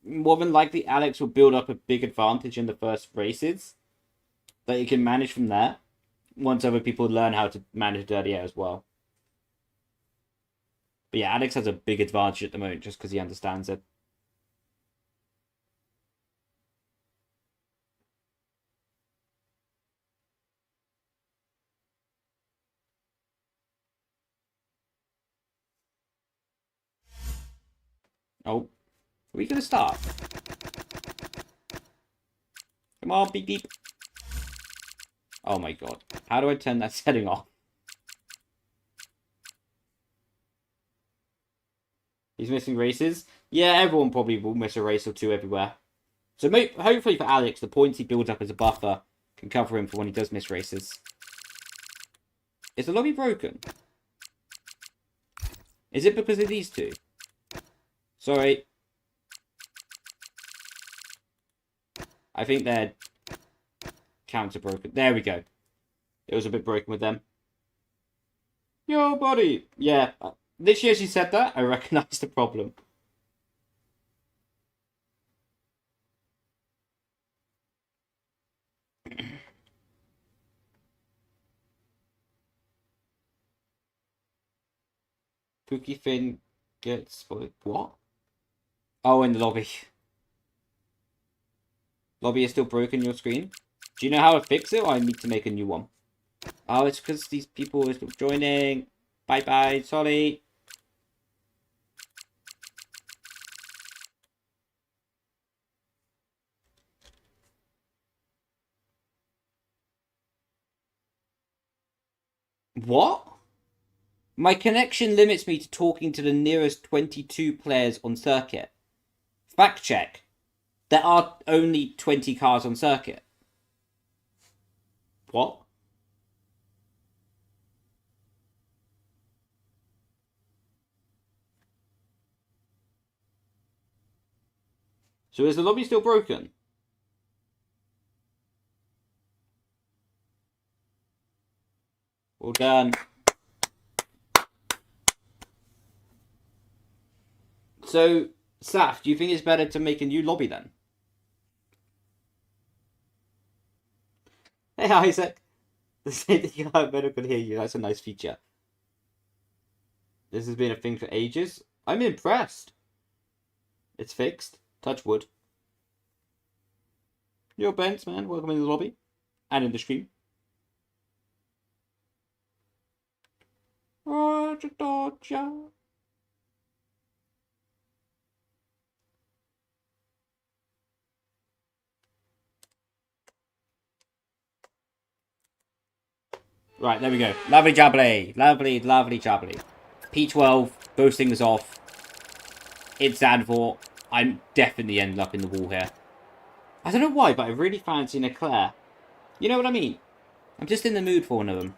more than likely Alex will build up a big advantage in the first races that you can manage from there once other people learn how to manage dirty air as well. But yeah, Alex has a big advantage at the moment just because he understands it. Oh, are we going to start? Come on, beep beep. Oh my god. How do I turn that setting off? He's missing races. Yeah, everyone probably will miss a race or two everywhere. So hopefully for Alex, the points he builds up as a buffer can cover him for when he does miss races. Is the lobby broken? Is it because of these two? Sorry. I think they're counter broken. There we go. It was a bit broken with them. Yo, buddy. Yeah. Literally as you said that, I recognized the problem. Pookie Finn gets spoiled. What? Oh, in the lobby. Lobby is still broken, your screen. Do you know how to fix it, or I need to make a new one? Oh, it's because these people are still joining. Bye-bye, sorry. What? My connection limits me to talking to the nearest 22 players on circuit. Fact check. There are only 20 cars on circuit. What? So is the lobby still broken? Well done. So, Saf, do you think it's better to make a new lobby then? Hey, Isaac. The same thing I better could hear you. That's a nice feature. This has been a thing for ages. I'm impressed. It's fixed. Touch wood. Yo, Bents, man. Welcome in the lobby. And in the stream. Right, there we go. Lovely jubbly. Lovely, lovely jubbly. P12, both things off. It's Advort. I'm definitely ending up in the wall here. I don't know why, but I really fancy an eclair. You know what I mean? I'm just in the mood for one of them.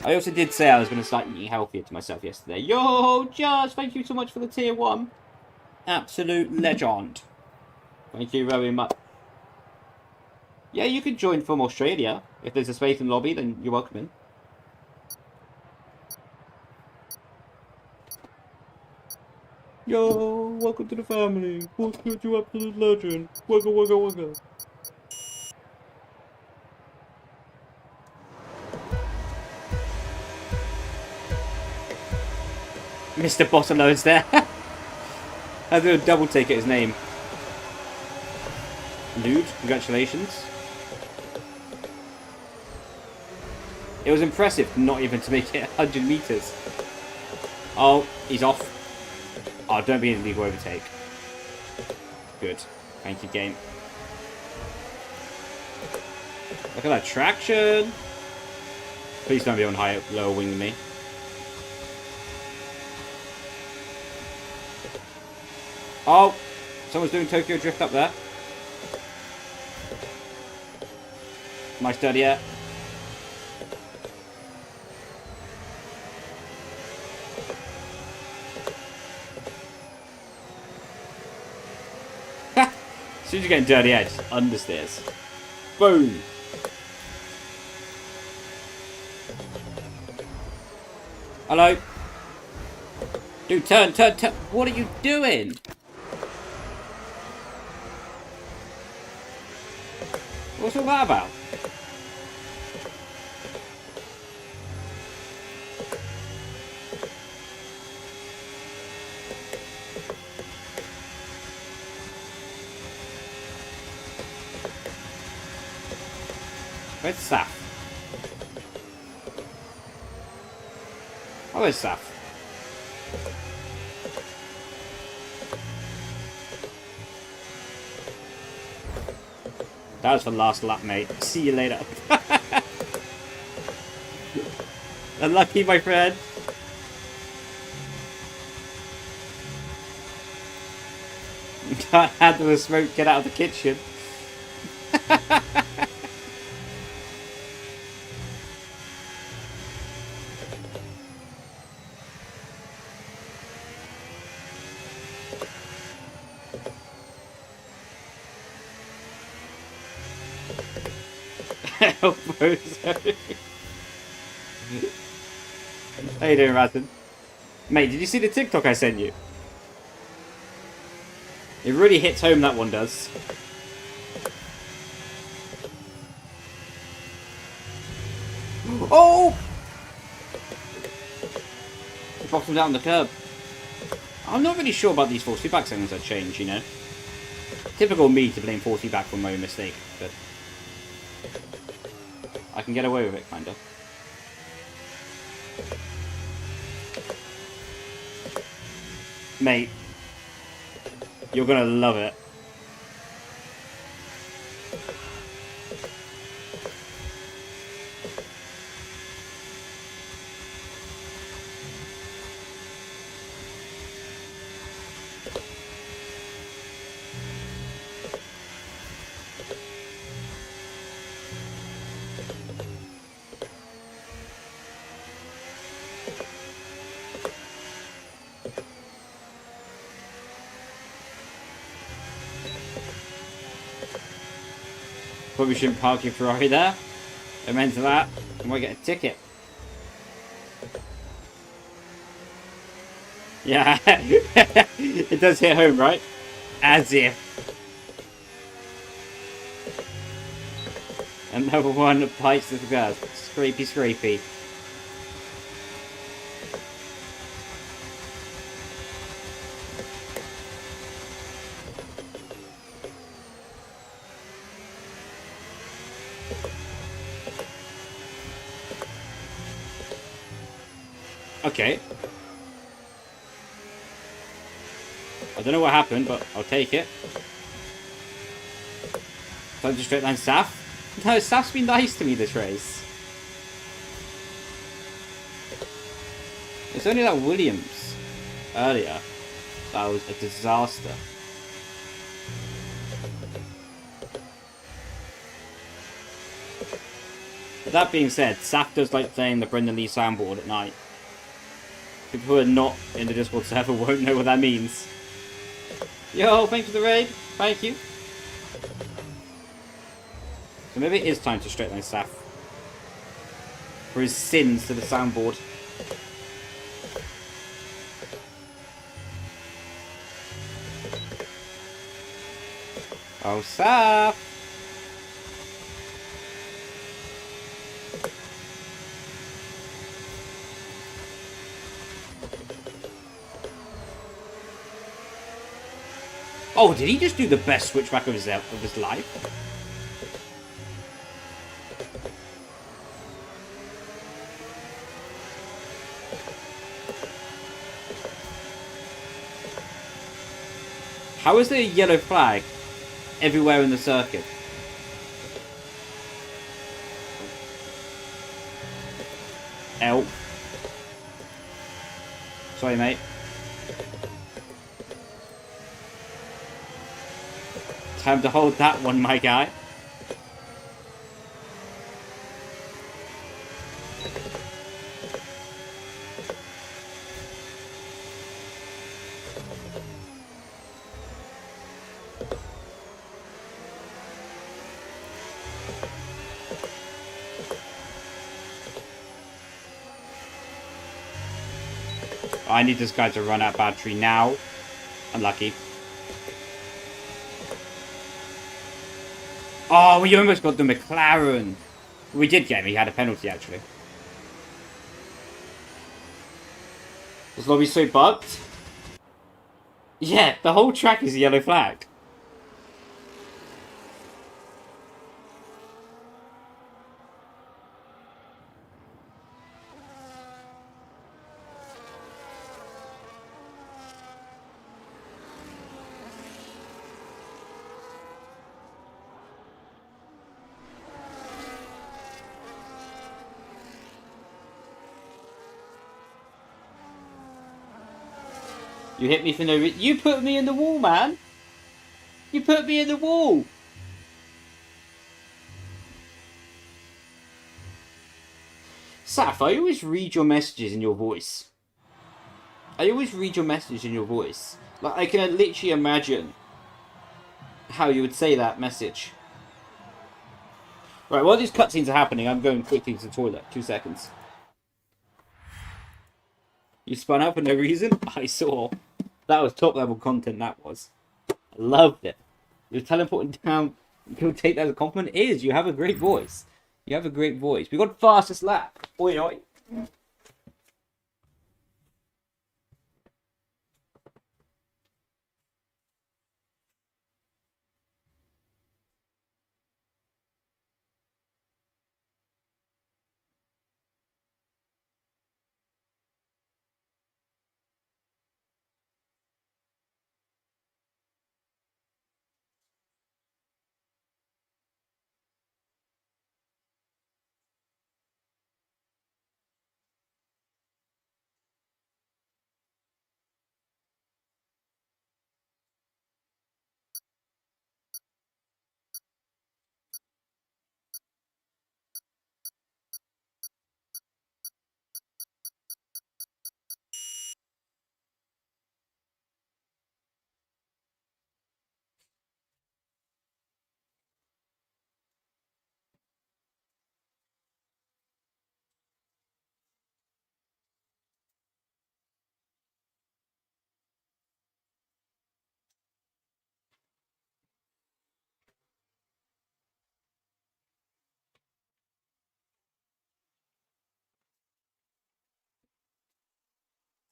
I also did say I was going to start eating healthier to myself yesterday. Yo, Josh, thank you so much for the tier 1. Absolute legend. Thank you very much. Yeah, you can join from Australia. If there's a space in the lobby, then you're welcome in. Yo, welcome to the family. What's good, you absolute legend? Wugga, wugga, wugga. Mr. Bottomlo's there. I do a double take at his name. Lude, congratulations. It was impressive not even to make it 100 meters. Oh, he's off. Oh, don't be in illegal overtake. Good. Thank you, game. Look at that traction. Please don't be on higher, lower wing than me. Oh, someone's doing Tokyo Drift up there. Nice dirty air. As soon as you're getting dirty air, just understairs. Boom. Hello. Dude, turn. What are you doing? What's all that about? Where's Saf? Oh, there's Saf. That was for the last lap, mate. See you later. Unlucky, my friend. Can't handle the smoke, get out of the kitchen. How you doing, Razin? Mate, did you see the TikTok I sent you? It really hits home, that one does. Oh! It boxed him down the curb. I'm not really sure about these 4 feedback settings that change, you know. Typical me to blame 4 feedback for my own mistake, but I can get away with it, kinda. Mate, you're gonna love it. Probably shouldn't park your Ferrari there. Amen to that. I might get a ticket. Yeah. It does hit home, right? As if. Another one that bites the grass. Scrapey, scrapey. Okay. I don't know what happened, but I'll take it. Time to straight line Saf. No, Saf's been nice to me this race. It's only that Williams earlier that was a disaster. But that being said, Saf does like playing the Brendon Leigh soundboard at night. People who are not in the Discord server won't know what that means. Yo, thanks for the raid. Thank you. So maybe it is time to straight line Saf for his sins to the soundboard. Oh, Saf! Oh, did he just do the best switchback of his life? How is there a yellow flag everywhere in the circuit? L. Sorry, mate. Time to hold that one, my guy. I need this guy to run out battery now. Unlucky. Oh, we almost got the McLaren. We did get him. He had a penalty, actually. This lobby's so bugged. Yeah, the whole track is yellow flagged. You hit me for no reason. You put me in the wall, man. You put me in the wall. Saf, I always read your messages in your voice. I always read your message in your voice. Like, I can literally imagine how you would say that message. Right, while these cutscenes are happening, I'm going quickly to the toilet. 2 seconds. You spun out for no reason? I saw. That was top level content, that was. I loved it. You're teleporting down. You'll take that as a compliment. It is. You have a great voice. You have a great voice. We got fastest lap. Oi, oi.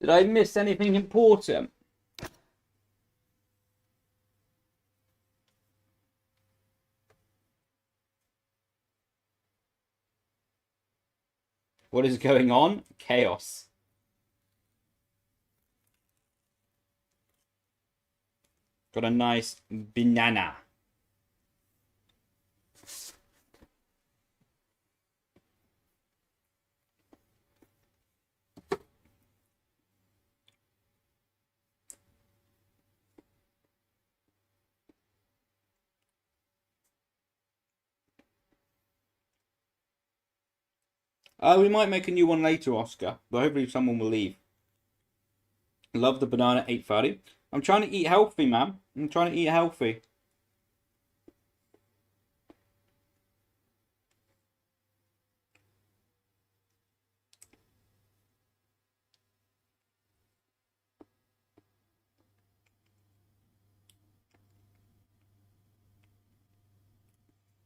Did I miss anything important? What is going on? Chaos. Got a nice banana. We might make a new one later, Oscar, but hopefully someone will leave. Love the banana 830. I'm trying to eat healthy, man. I'm trying to eat healthy.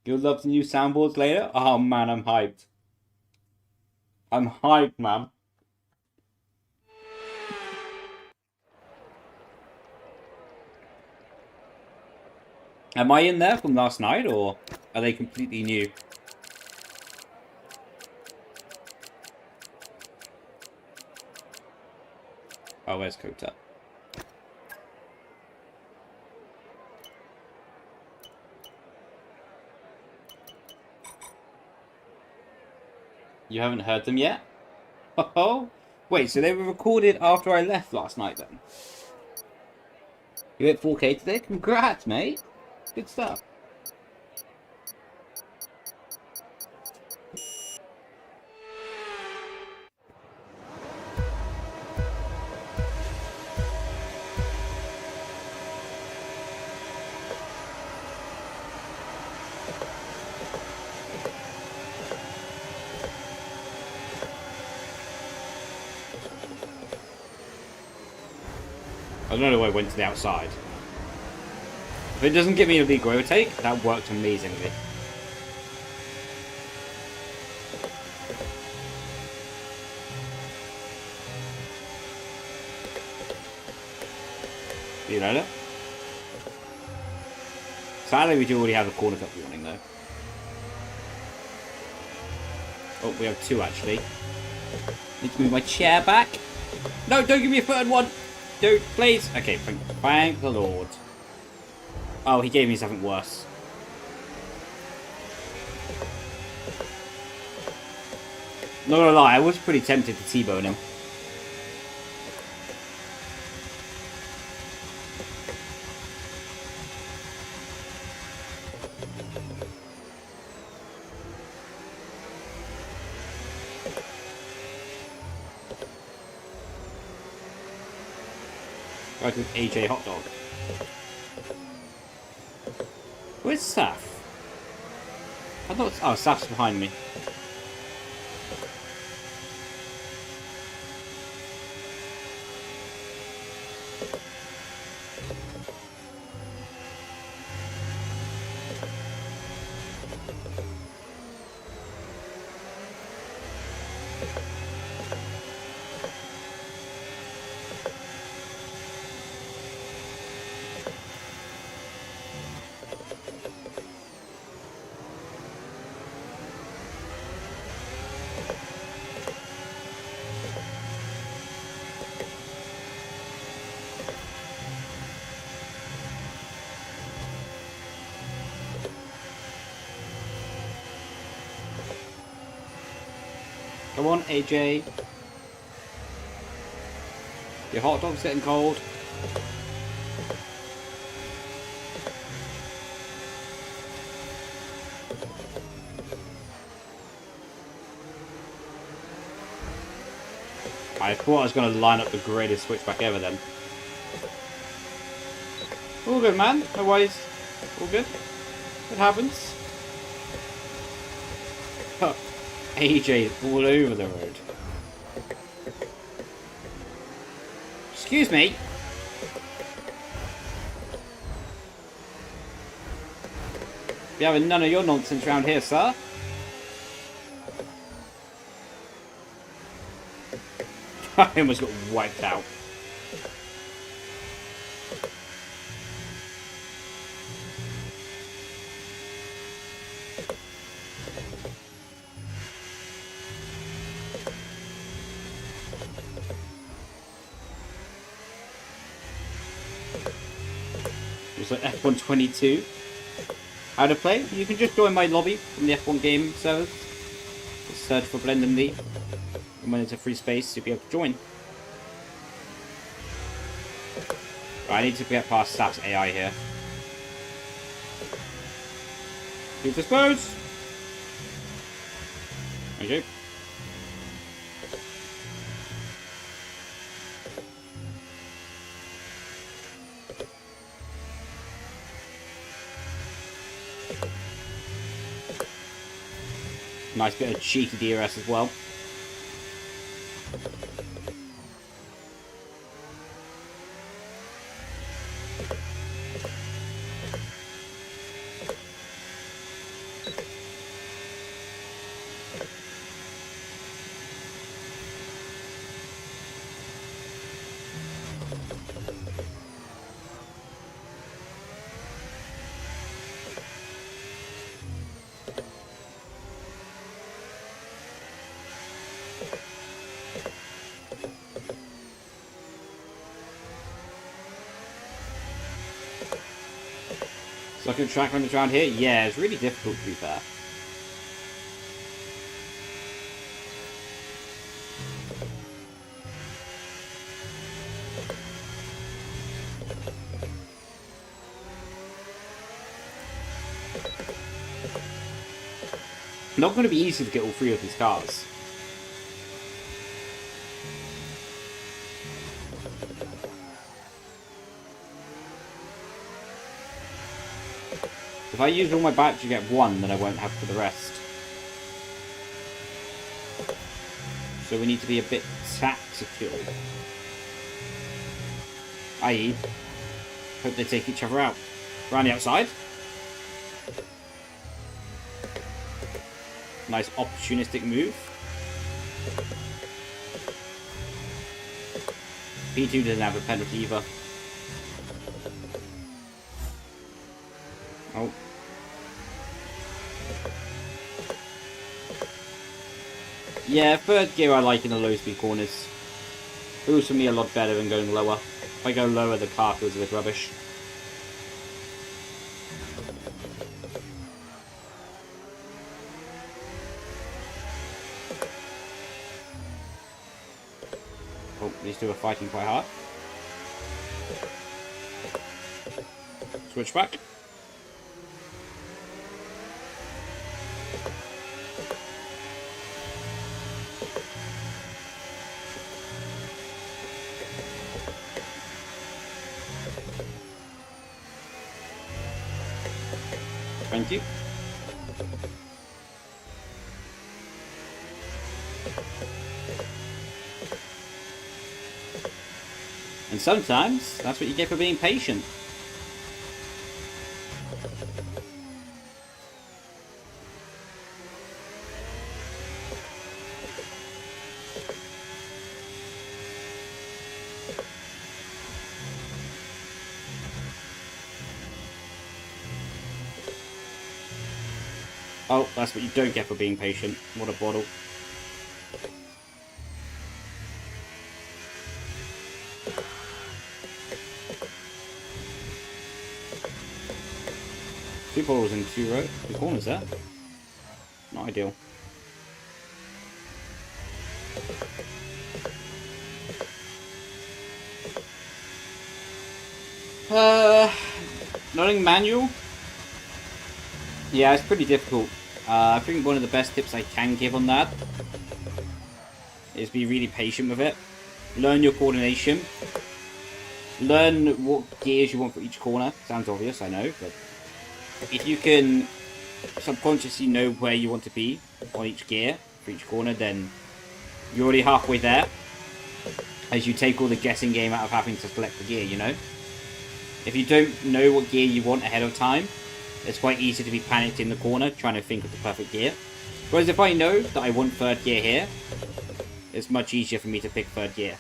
You'll love the new soundboards later? Oh man, I'm hyped. I'm hyped, man. Am I in there from last night, or are they completely new? Oh, where's Kota? You haven't heard them yet? Oh, wait, so they were recorded after I left last night then? You hit 4K today? Congrats, mate. Good stuff. I don't know why I went to the outside. If it doesn't give me a big rotate, that worked amazingly. See you later. Sadly, we do already have a corner cut warning, though. Oh, we have two, actually. Need to move my chair back. No, don't give me a third one! Dude, please! Okay, thank the Lord. Oh, he gave me something worse. Not gonna lie, I was pretty tempted to T-bone him. Right with AJ Hot Dog. Where's Saf? I thought... Oh, Saf's behind me. Come on, AJ. Your hot dog's getting cold. I thought I was going to line up the greatest switchback ever then. All good, man. No worries. All good. It happens. AJ all over the road. Excuse me. Be having none of your nonsense around here, sir. I almost got wiped out. also F122. How to play? You can just join my lobby from the F1 game servers. Just search for Brendon Leigh. And when it's a free space, you'll be able to join. Right, I need to get past Staff's AI here. Keep this close. Okay. Nice bit of cheeky DRS as well. So I can track runners around here? Yeah, it's really difficult to be fair. Not going to be easy to get all three of these cars. If I use all my battery to get one, then I won't have for the rest. So we need to be a bit tactical. I.e., hope they take each other out. Around the outside. Nice opportunistic move. P2 doesn't have a penalty either. Oh. Yeah, third gear I like in the low speed corners. Feels for me a lot better than going lower. If I go lower, the car feels a bit rubbish. Oh, these two are fighting quite hard. Switch back. Thank you. And sometimes, that's what you get for being patient. Oh, that's what you don't get for being patient. What a bottle. Two bottles in two corners there. Not ideal. Nothing manual? Yeah, it's pretty difficult. I think one of the best tips I can give on that is be really patient with it. Learn your coordination. Learn what gears you want for each corner. Sounds obvious, I know, but if you can subconsciously know where you want to be on each gear for each corner, then you're already halfway there. As you take all the guessing game out of having to select the gear, you know? If you don't know what gear you want ahead of time, it's quite easy to be panicked in the corner trying to think of the perfect gear. Whereas if I know that I want third gear here, it's much easier for me to pick third gear.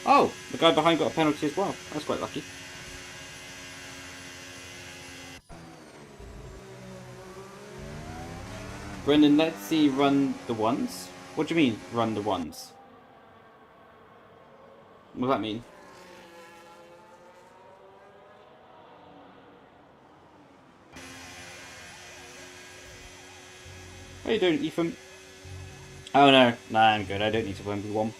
Oh, the guy behind got a penalty as well. That's quite lucky. Brendon, let's see run the ones. What do you mean, run the ones? What does that mean? How you doing, Ethan? Oh no, nah, I'm good. I don't need to 1v1.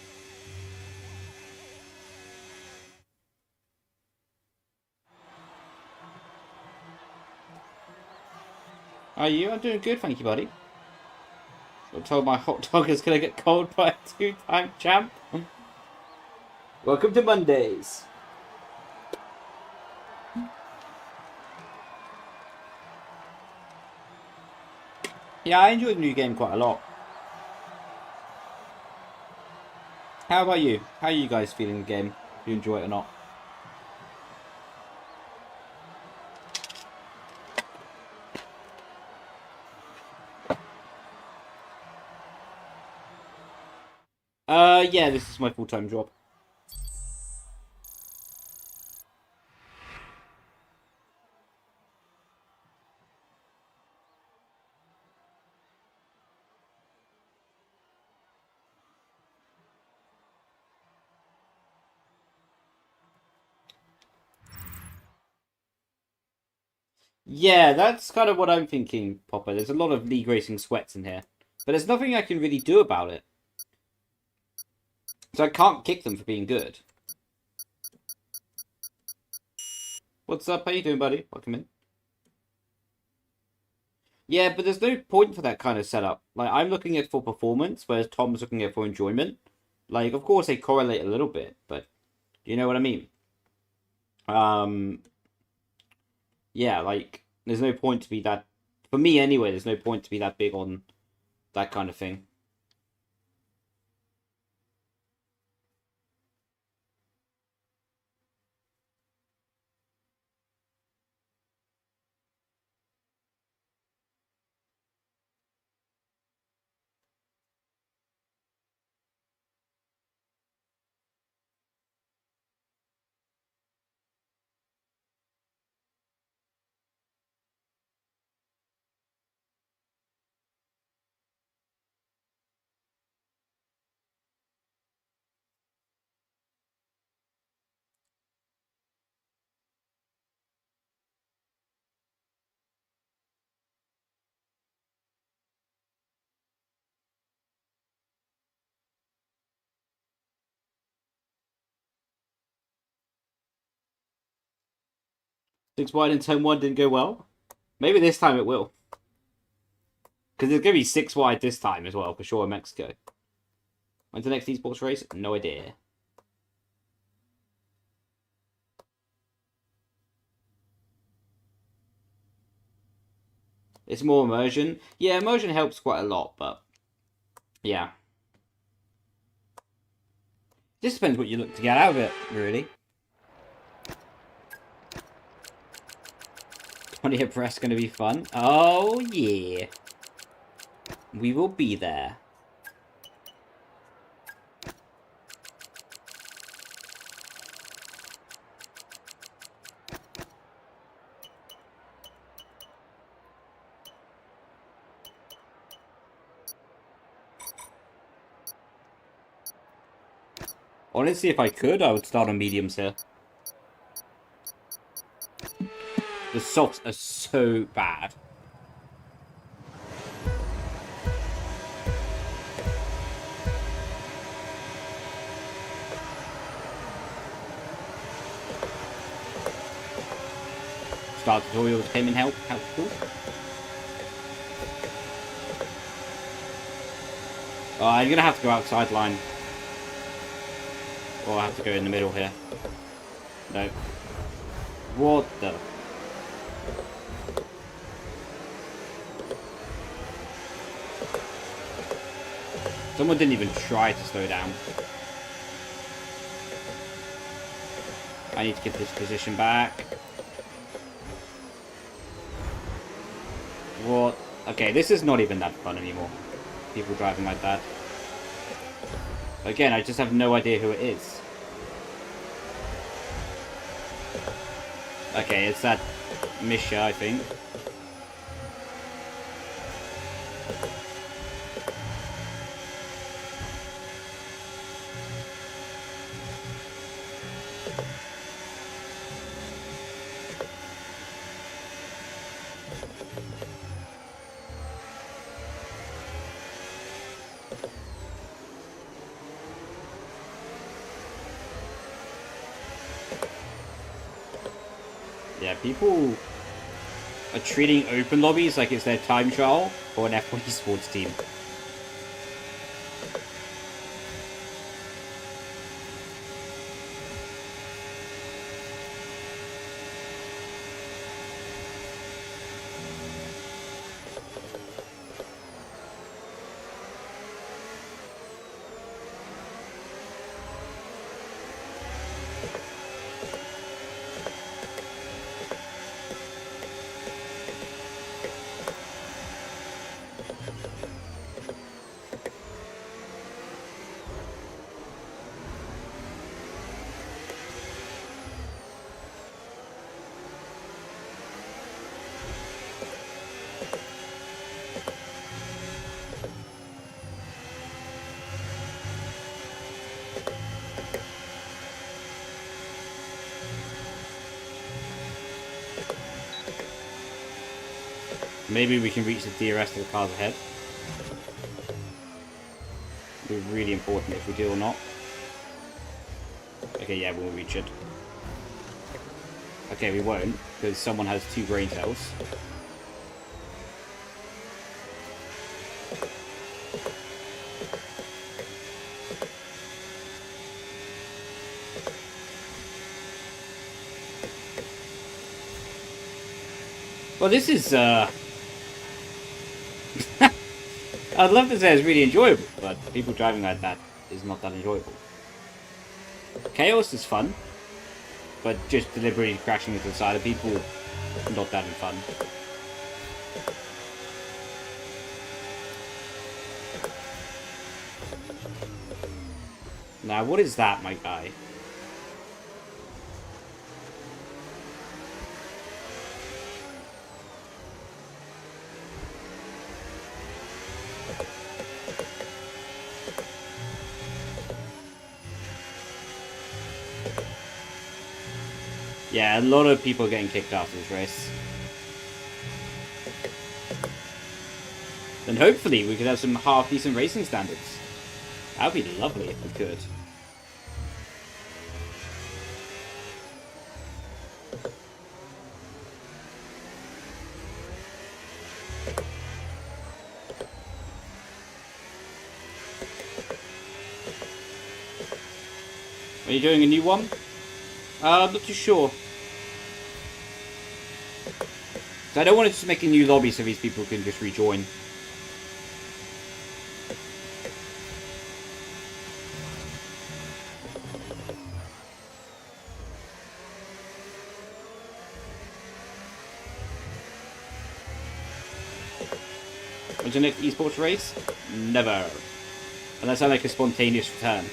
How are you? I'm doing good, thank you, buddy. I'm told my hot dog is gonna get cold by a 2-time champ. Welcome to Mondays. Yeah, I enjoy the new game quite a lot. How about you? How are you guys feeling the game? Do you enjoy it or not? Yeah, this is my full-time job. Yeah, that's kind of what I'm thinking, Popper. There's a lot of League Racing sweats in here. But there's nothing I can really do about it. So I can't kick them for being good. What's up? How you doing, buddy? Welcome in. Yeah, but there's no point for that kind of setup. Like, I'm looking at for performance, whereas Tom's looking at for enjoyment. Like, of course, they correlate a little bit, but you know what I mean? Yeah, like, there's no point to be that... For me, anyway, there's no point to be that big on that kind of thing. Six wide and turn one didn't go well. Maybe this time it will. Because there's going to be 6 wide this time as well, for sure, in Mexico. When's the next esports race? No idea. It's more immersion. Yeah, immersion helps quite a lot, but... Yeah. Just depends what you look to get out of it, really. 20th press going to be fun. Oh, yeah. We will be there. Honestly, if I could, I would start on mediums here. The softs are so bad. Start tutorials came in helpful. Oh, I'm gonna have to go outside line. Or I have to go in the middle here. No. What the? Someone didn't even try to slow down. I need to get this position back. What? Okay, this is not even that fun anymore. People driving like that. Again, I just have no idea who it is. Okay, it's that Misha, I think. Yeah, people are treating open lobbies like it's their time trial for an F1 esports team. Maybe we can reach the DRS to the cars ahead. It'll be really important if we do or not. Okay, yeah, we'll reach it. Okay, we won't, because someone has 2 brain cells. Well, this is, I'd love to say it's really enjoyable, but people driving like that is not that enjoyable. Chaos is fun, but just deliberately crashing into the side of people, not that fun. Now, what is that, my guy? Yeah, a lot of people are getting kicked after this race. Then hopefully we could have some half-decent racing standards. That would be lovely if we could. Are you doing a new one? I'm not too sure. So I don't want to just make a new lobby so these people can just rejoin. When's the next esports race? Never. Unless I make a spontaneous return.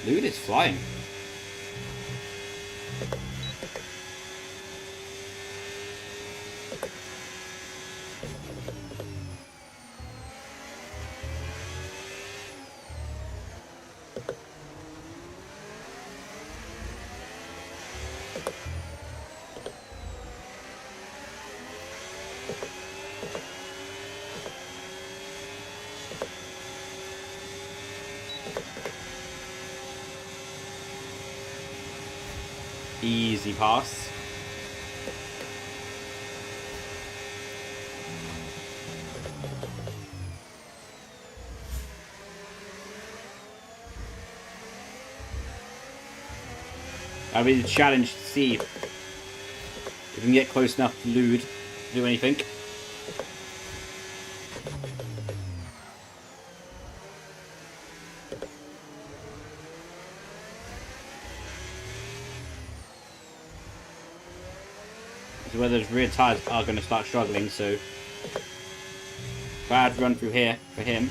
Look at this flying. Easy pass. That'll be the challenge to see if we can get close enough to Leigh to do anything. Where those rear tyres are going to start struggling, so bad run through here for him.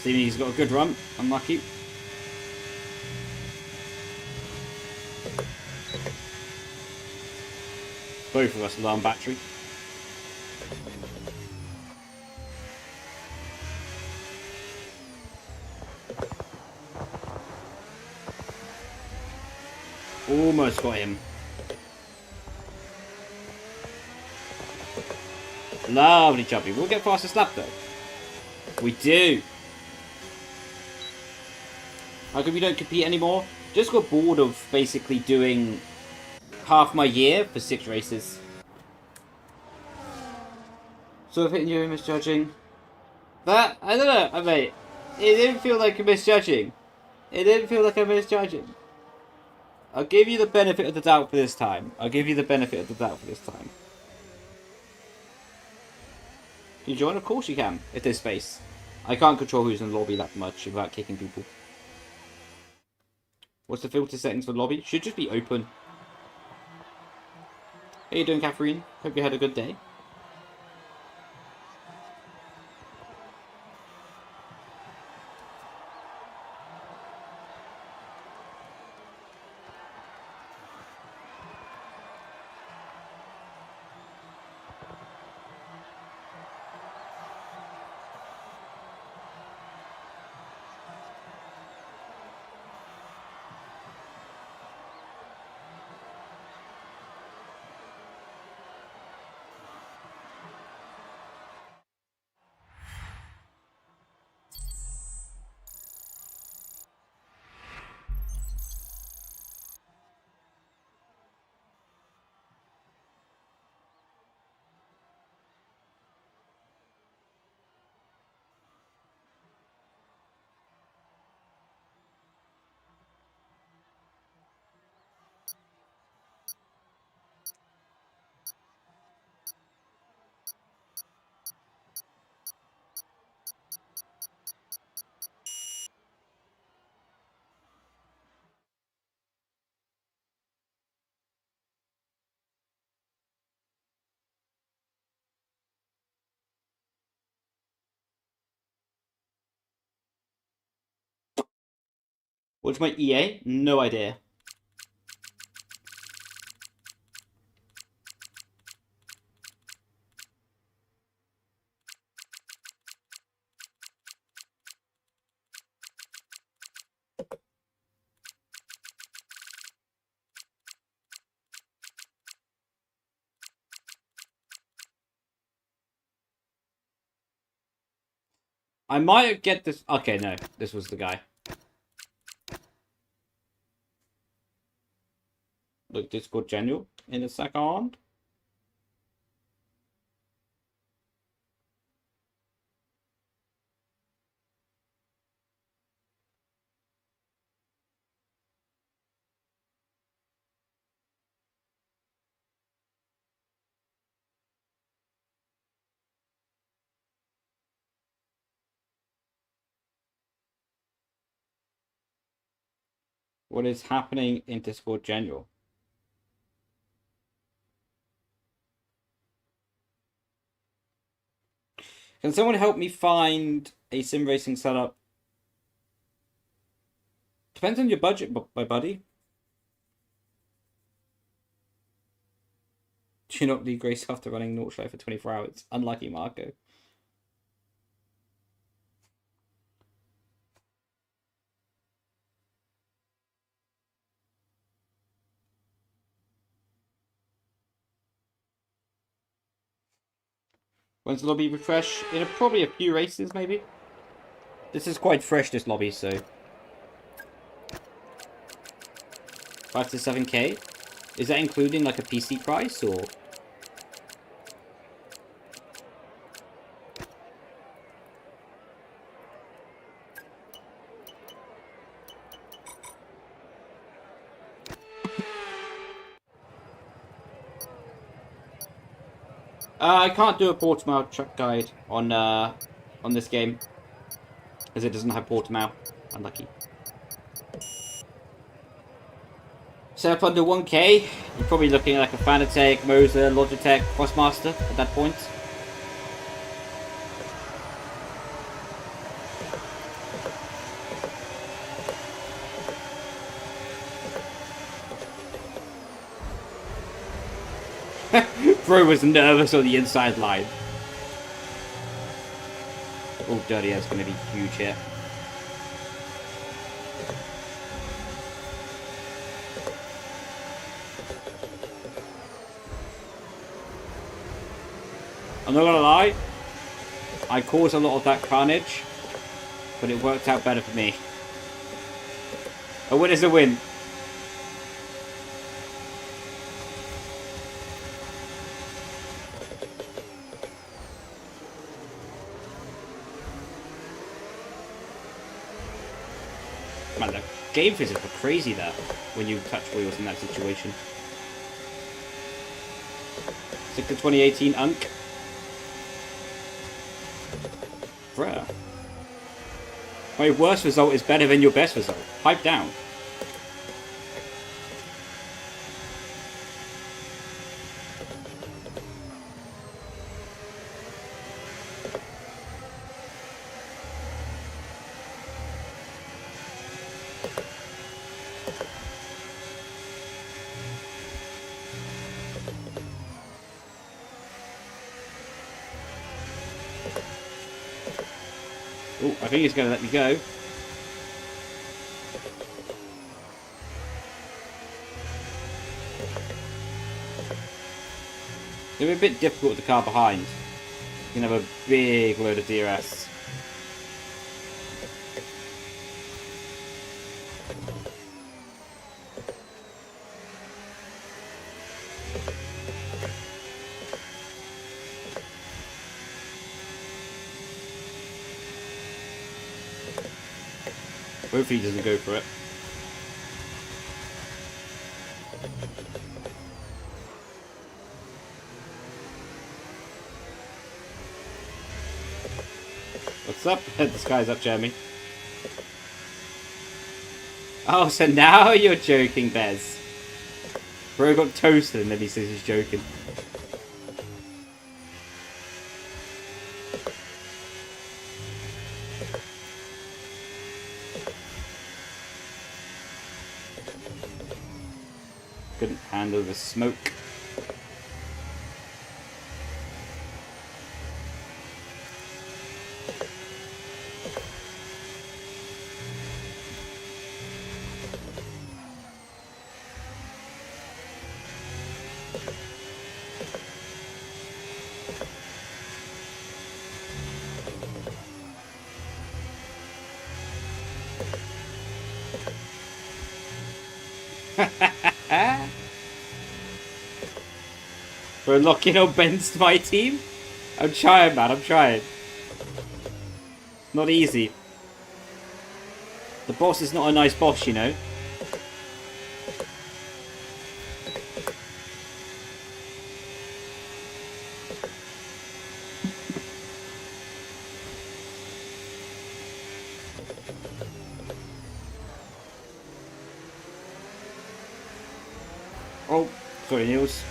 See, he's got a good run, unlucky. Both of us alarm battery. Almost got him. Lovely jumping. We'll get past the slap though. We do. How come you don't compete anymore? Just got bored of basically doing half my year for 6 races. So I've hitting you misjudging. That, I don't know, I mean, it didn't feel like a misjudging. It didn't feel like a misjudging. I'll give you the benefit of the doubt for this time. I'll give you the benefit of the doubt for this time. Can you join? Of course you can, if there's space. I can't control who's in the lobby that much without kicking people. What's the filter settings for lobby? Should just be open. How you doing, Catherine? Hope you had a good day. What's my EA? No idea. I might get this. Okay, no. This was the guy. Look, Discord General in a second. What is happening in Discord General? Can someone help me find a sim racing setup? Depends on your budget, my buddy. Do you not need grace after running Nordschleife for 24 hours? Unlucky, Marco. When's the lobby refresh? In probably a few races, maybe. This is quite fresh, this lobby, so 5 to 7k. Is that including like a PC price or? I can't do a Portimao truck guide on this game, as it doesn't have Portimao. Unlucky. Set up under 1k, you're probably looking at like a Fanatec, Moser, Logitech, Crossmaster at that point. Bro was nervous on the inside line. Oh, Dirty Air's going to be huge here. I'm not gonna lie, I caused a lot of that carnage, but it worked out better for me. A win is a win. Man, the game physics are crazy there when you touch wheels in that situation. Stick to 2018 UNC. Bruh. My worst result is better than your best result. Pipe down. Oh, I think he's going to let me go. They're a bit difficult with the car behind. You can have a big load of DRS. Hopefully he doesn't go for it. What's up? The sky's up, Jeremy. Oh, so now you're joking, Bez. Bro got toasted and then he says he's joking. Couldn't handle the smoke. We're locking on Ben's to my team? I'm trying, man, I'm trying. Not easy. The boss is not a nice boss, you know. Oh, sorry, Niels.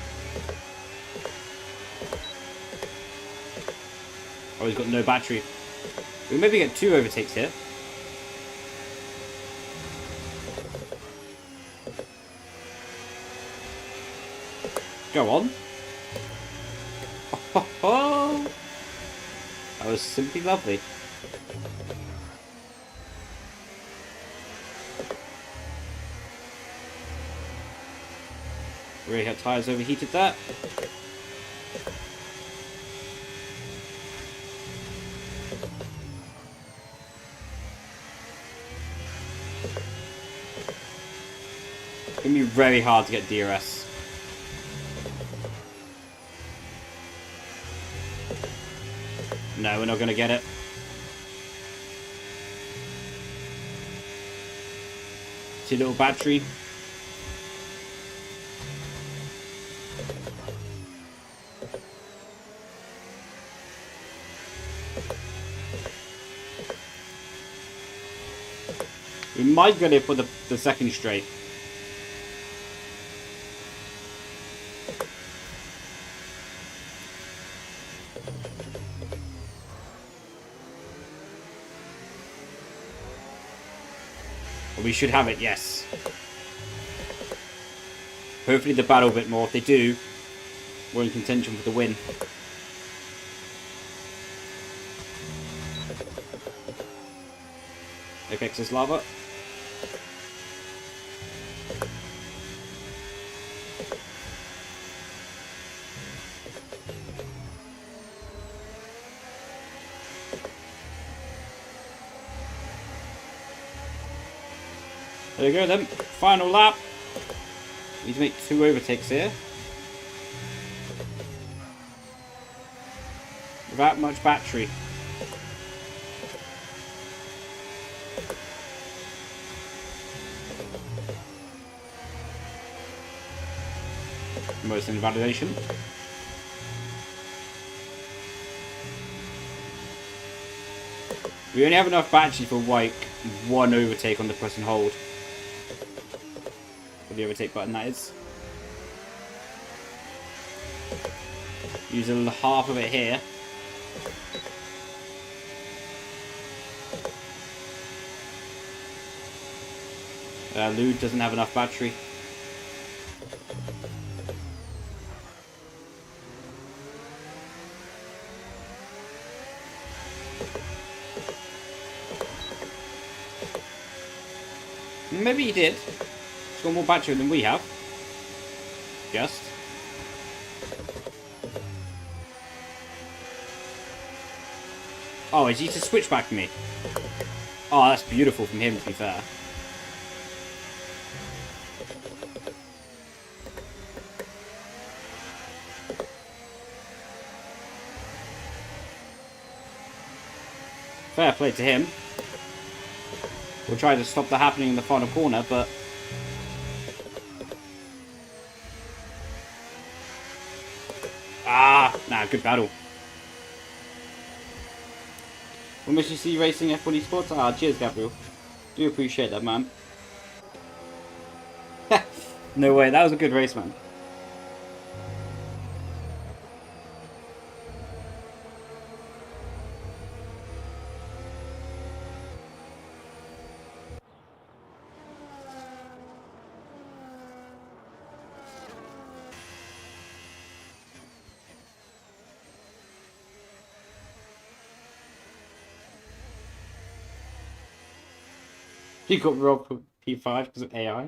Oh, he's got no battery. We maybe get 2 overtakes here. Go on. Oh, that was simply lovely. Really, her tyres overheated that. It's gonna be very hard to get DRS. No, we're not gonna get it. Too little battery. We might get it for the second straight. We should have it, yes. Hopefully they battle a bit more. If they do, We're in contention for the win. Apex is lava. There we go then. Final lap. Need to make 2 overtakes here. Without much battery. Most invalidation. We only have enough battery for like 1 overtake on the press and hold. For the overtake button, that is. Use half of it here. Leigh doesn't have enough battery. Maybe he did. He's got more battery than we have. Just. Oh, is he to switch back to me? Oh, that's beautiful from him, to be fair. Fair play to him. We'll try to stop that happening in the final corner, but... Nah, good battle. We'll miss you see racing F1 Esports. Cheers, Gabriel. Do appreciate that, man. No way, that was a good race, man. You got robbed for P5 because of AI?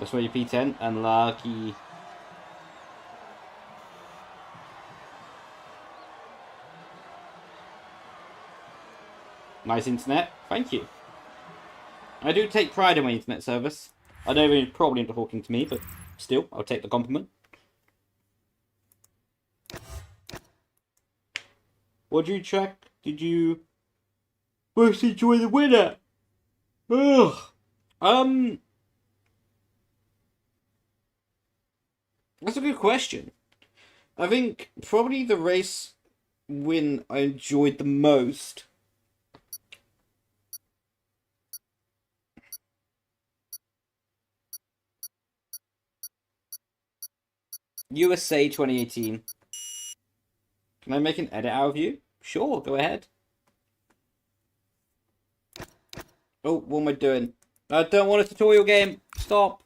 That's where your P10. Unlucky. Nice internet. Thank you. I do take pride in my internet service. I know you're probably not talking to me, but still, I'll take the compliment. What did you check? Did you most enjoy the winner? Ugh. That's a good question. I think probably the race win I enjoyed the most USA 2018. Can I make an edit out of you? Sure, go ahead. Oh, what am I doing? I don't want a tutorial game. Stop.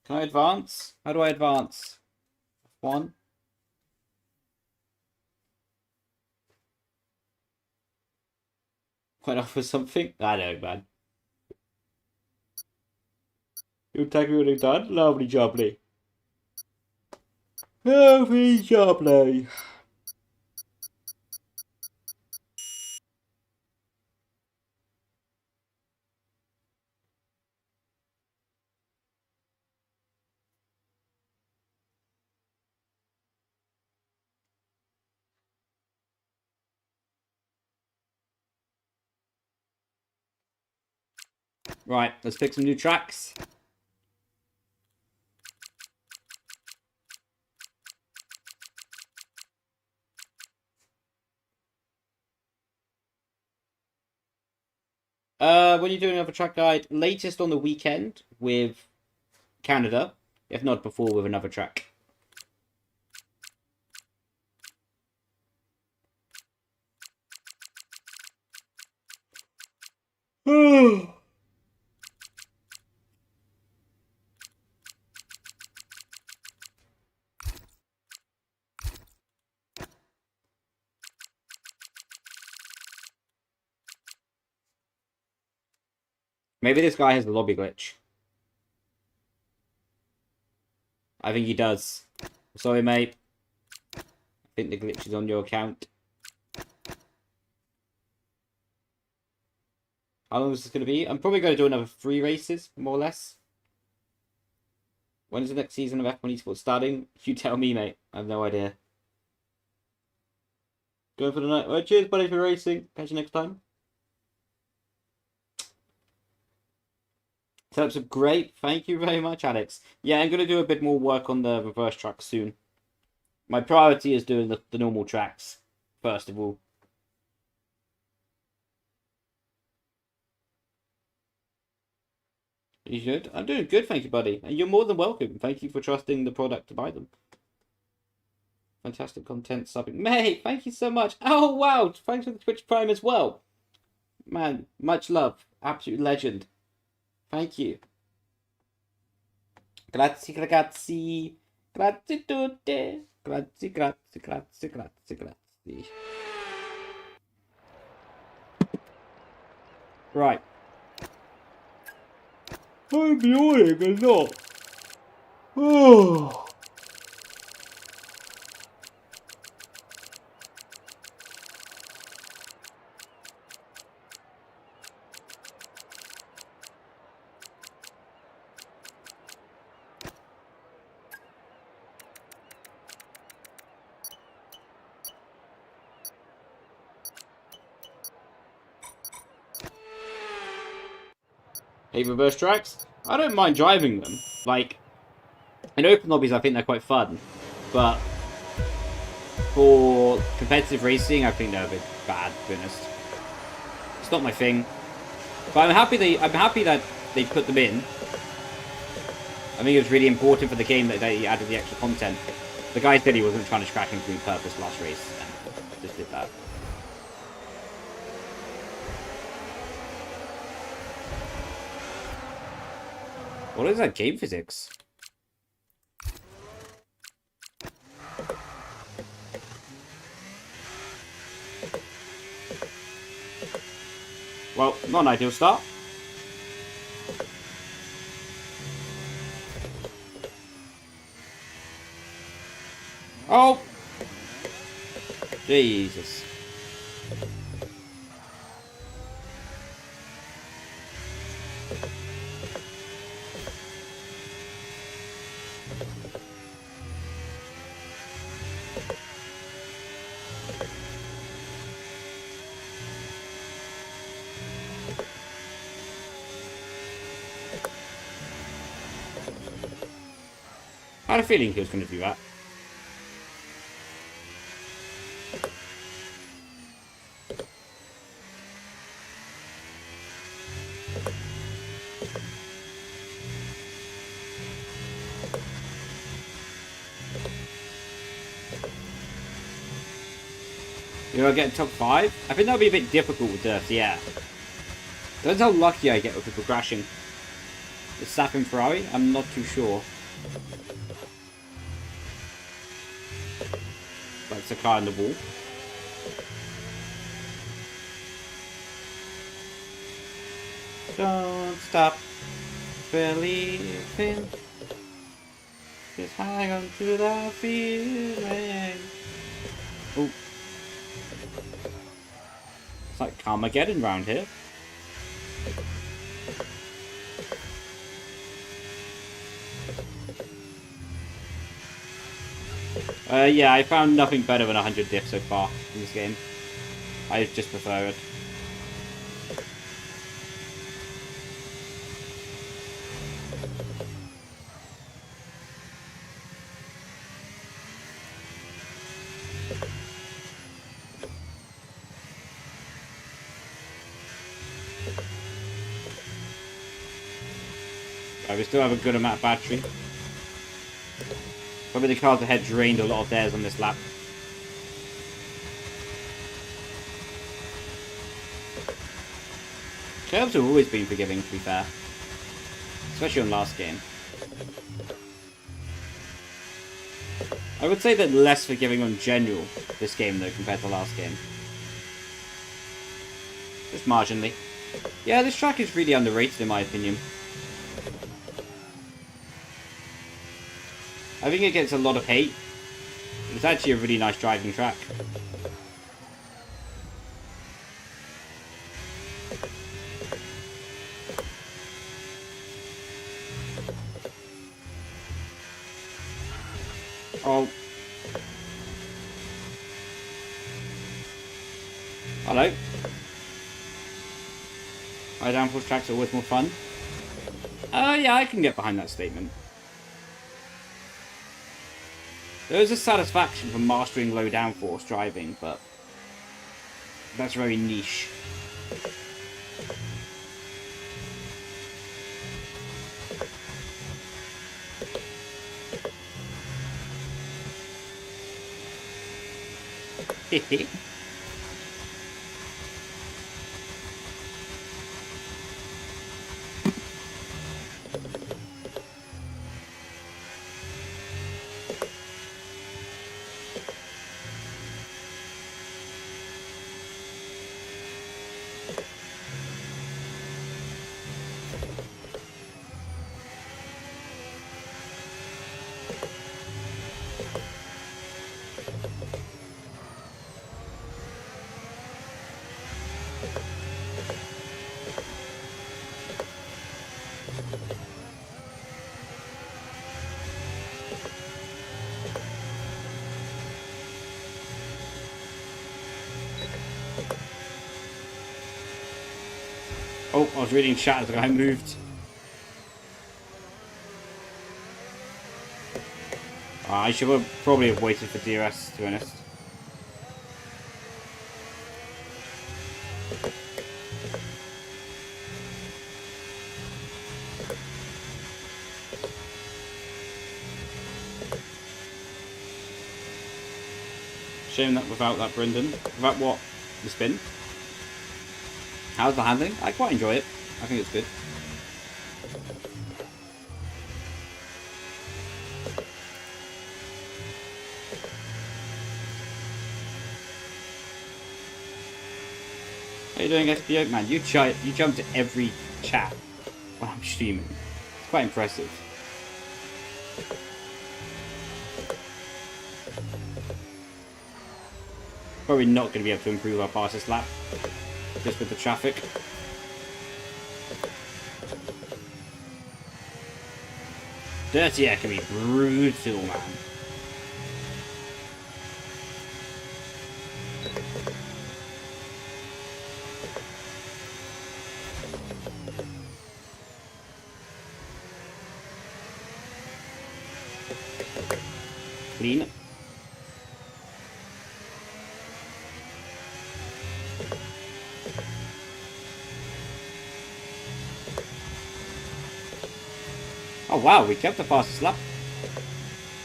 Can I advance? How do I advance? F1. Went off for something? I know, man. You tag me when you're done? Lovely jubbly. Lovely jubbly. Right, let's pick some new tracks. When you're doing another track guide, latest on the weekend with Canada, if not before with another track. Maybe this guy has the lobby glitch. I think he does. Sorry, mate. I think the glitch is on your account. How long is this going to be? I'm probably going to do another 3 races, more or less. When is the next season of F1 Esports starting? You tell me, mate. I have no idea. Going for the night. Well, cheers, buddy, for racing. Catch you next time. Setups are great. Thank you very much, Alex. Yeah, I'm going to do a bit more work on the reverse tracks soon. My priority is doing the normal tracks, first of all. You should. I'm doing good, thank you, buddy. And you're more than welcome. Thank you for trusting the product to buy them. Fantastic content subbing. Mate, thank you so much. Oh, wow. Thanks for the Twitch Prime as well. Man, much love. Absolute legend. Thank you. Grazie, ragazzi. Grazie tutte. Grazie, grazie, grazie, grazie, grazie. Right. I'm yawning a lot. Oh. Hey, reverse tracks. I don't mind driving them. Like, in open lobbies, I think they're quite fun. But for competitive racing, I think they're a bit bad, to be honest. It's not my thing. But I'm happy that they put them in. I think it was really important for the game that they added the extra content. The guy said he wasn't trying to crack into me purpose last race, and just did that. What is that game physics? Well, not an ideal start. Oh! Jesus. I had a feeling he was going to do that. You know, get top 5? I think that would be a bit difficult with Dirt, yeah. Depends how lucky I get with people crashing. The Saf and Ferrari? I'm not too sure. That's a car in the wall. Don't stop believing. Just hang on to that feeling. Oh. It's like Carmageddon round here. Yeah, I found nothing better than 100 diff so far in this game. I just prefer it. Right, we still have a good amount of battery. Probably the cars ahead drained a lot of theirs on this lap. Curves have always been forgiving, to be fair. Especially on last game. I would say that less forgiving on general this game, though, compared to last game. Just marginally. Yeah, this track is really underrated, in my opinion. I think it gets a lot of hate. It's actually a really nice driving track. Oh. Hello. High downforce tracks are always more fun. Yeah, I can get behind that statement. There is a satisfaction from mastering low downforce driving, but that's very niche. Hehe. Oh, I was reading chat as the guy moved. I should have probably have waited for DRS, to be honest. Shame that without that Brendon. Without what? The spin? How's the handling? I quite enjoy it. I think it's good. How you doing, SBO? Man, you jump to every chat while I'm streaming. It's quite impressive. Probably not going to be able to improve our pass this lap. Just with the traffic. Dirty air can be brutal, man. Clean. Oh wow, we kept the fastest lap.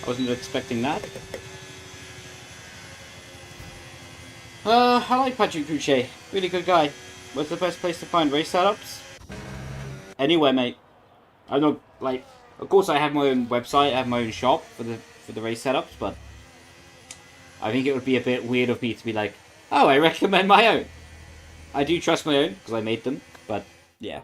I wasn't expecting that. I like Patrick Couchet. Really good guy. What's the best place to find race setups? Anywhere, mate. I'm not like. Of course, I have my own website. I have my own shop for the race setups, but I think it would be a bit weird of me to be like, oh, I recommend my own. I do trust my own because I made them, but yeah.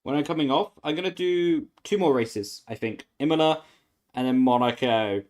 when I'm coming off, I'm going to do 2 more races, I think. Imola and then Monaco.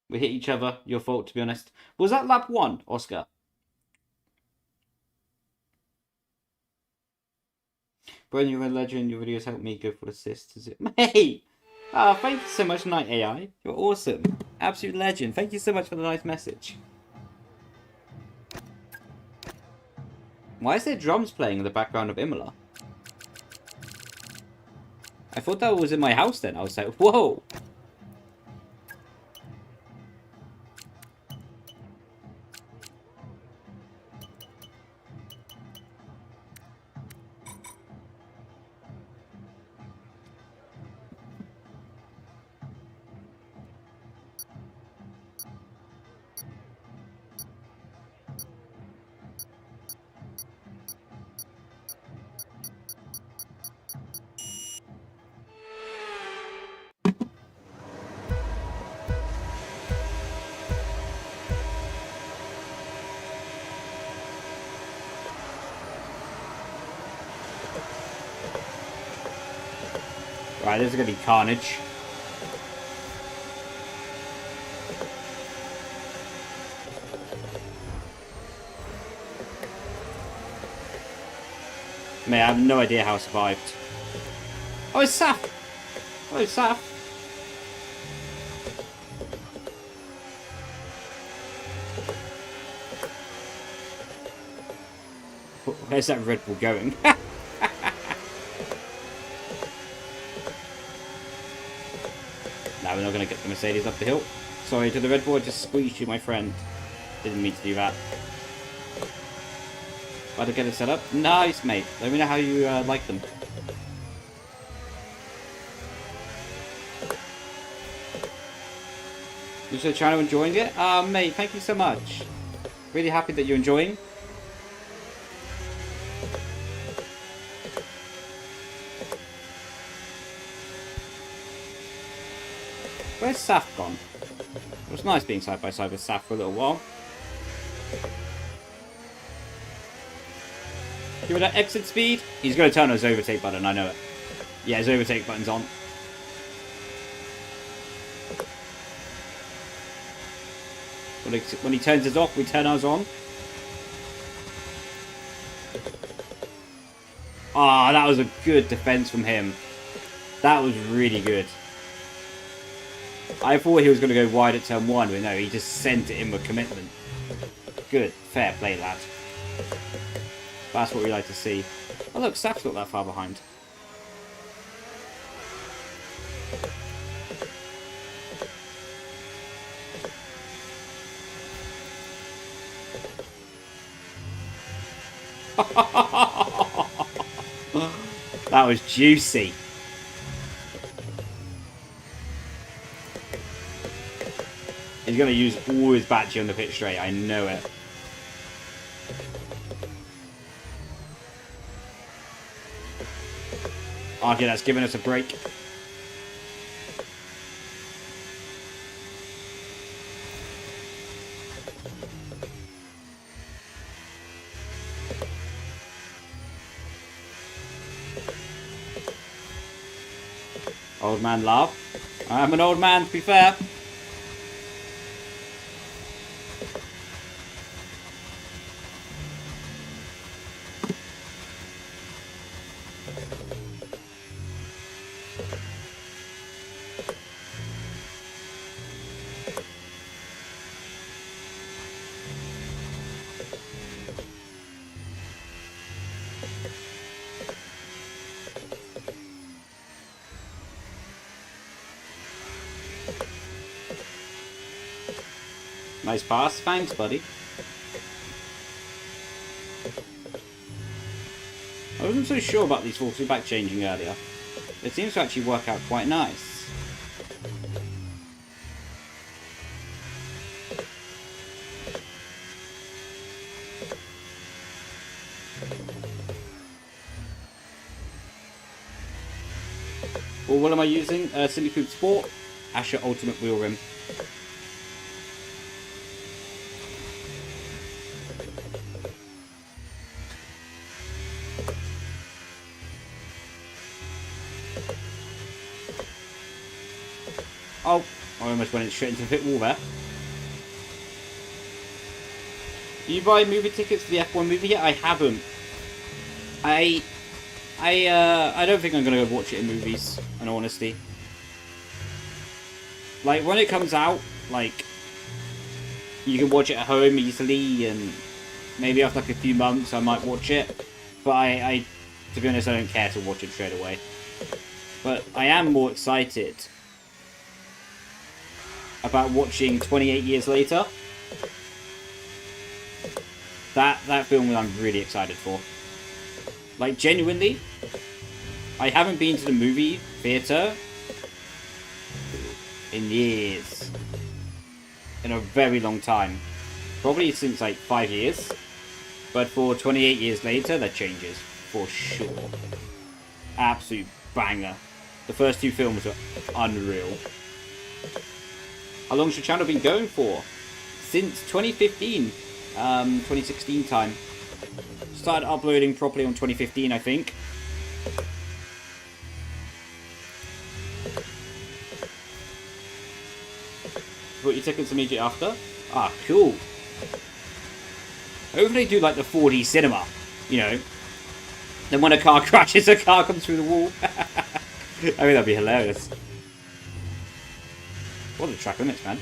We hit each other. Your fault, to be honest. Was that lap 1, Oscar? Brendon, you're a legend. Your videos help me go for assists. Is it? Hey! Thank you so much, Night AI. You're awesome. Absolute legend. Thank you so much for the nice message. Why is there drums playing in the background of Imola? I thought that was in my house then. I was like, whoa! Right, this is going to be carnage. Man, I have no idea how I survived. Oh, it's Saf! Oh, it's Saf! Where's that Red Bull going? Now we're not going to get the Mercedes up the hill. Sorry to the Red Bull, I just squeezed you, my friend. Didn't mean to do that. About to get it set up. Nice, mate. Let me know how you like them. You said China enjoying it? Mate, thank you so much. Really happy that you're enjoying. Where's Saf gone? It was nice being side by side with Saf for a little while. Give it that exit speed. He's going to turn on his overtake button, I know it. Yeah, his overtake button's on. When he turns his off, we turn ours on. Ah, that was a good defense from him. That was really good. I thought he was going to go wide at turn 1, but no, he just sent it in with commitment. Good. Fair play, lad. That's what we like to see. Oh, look, Saf's not that far behind. That was juicy. He's going to use all his battery on the pit straight. I know it. Okay, that's giving us a break. Old man laugh. I'm an old man, to be fair. Nice pass. Thanks, buddy. I wasn't so sure about these force feedback changing earlier. It seems to actually work out quite nice. Well, what am I using? Simucube Sport, Ascher Ultimate Wheel Rim. Oh, I almost went straight into the pit wall there. Do you buy movie tickets for the F1 movie yet? I haven't. I don't think I'm gonna go watch it in movies, in honesty. Like, when it comes out, like, you can watch it at home easily, and maybe after like a few months I might watch it. But I to be honest, I don't care to watch it straight away. But I am more excited about watching 28 Years Later. That film I'm really excited for. Like, genuinely, I haven't been to the movie theatre in years. In a very long time. Probably since like 5 years. But for 28 Years Later, that changes. For sure. Absolute banger. The first two films are unreal. How long's your channel been going for? Since 2015. 2016 time. Started uploading properly on 2015, I think. Got your tickets immediately after? Ah, cool. Hopefully do like the 4D cinema, you know. Then when a car crashes, a car comes through the wall. I think that'd be hilarious. What are the track limits, man?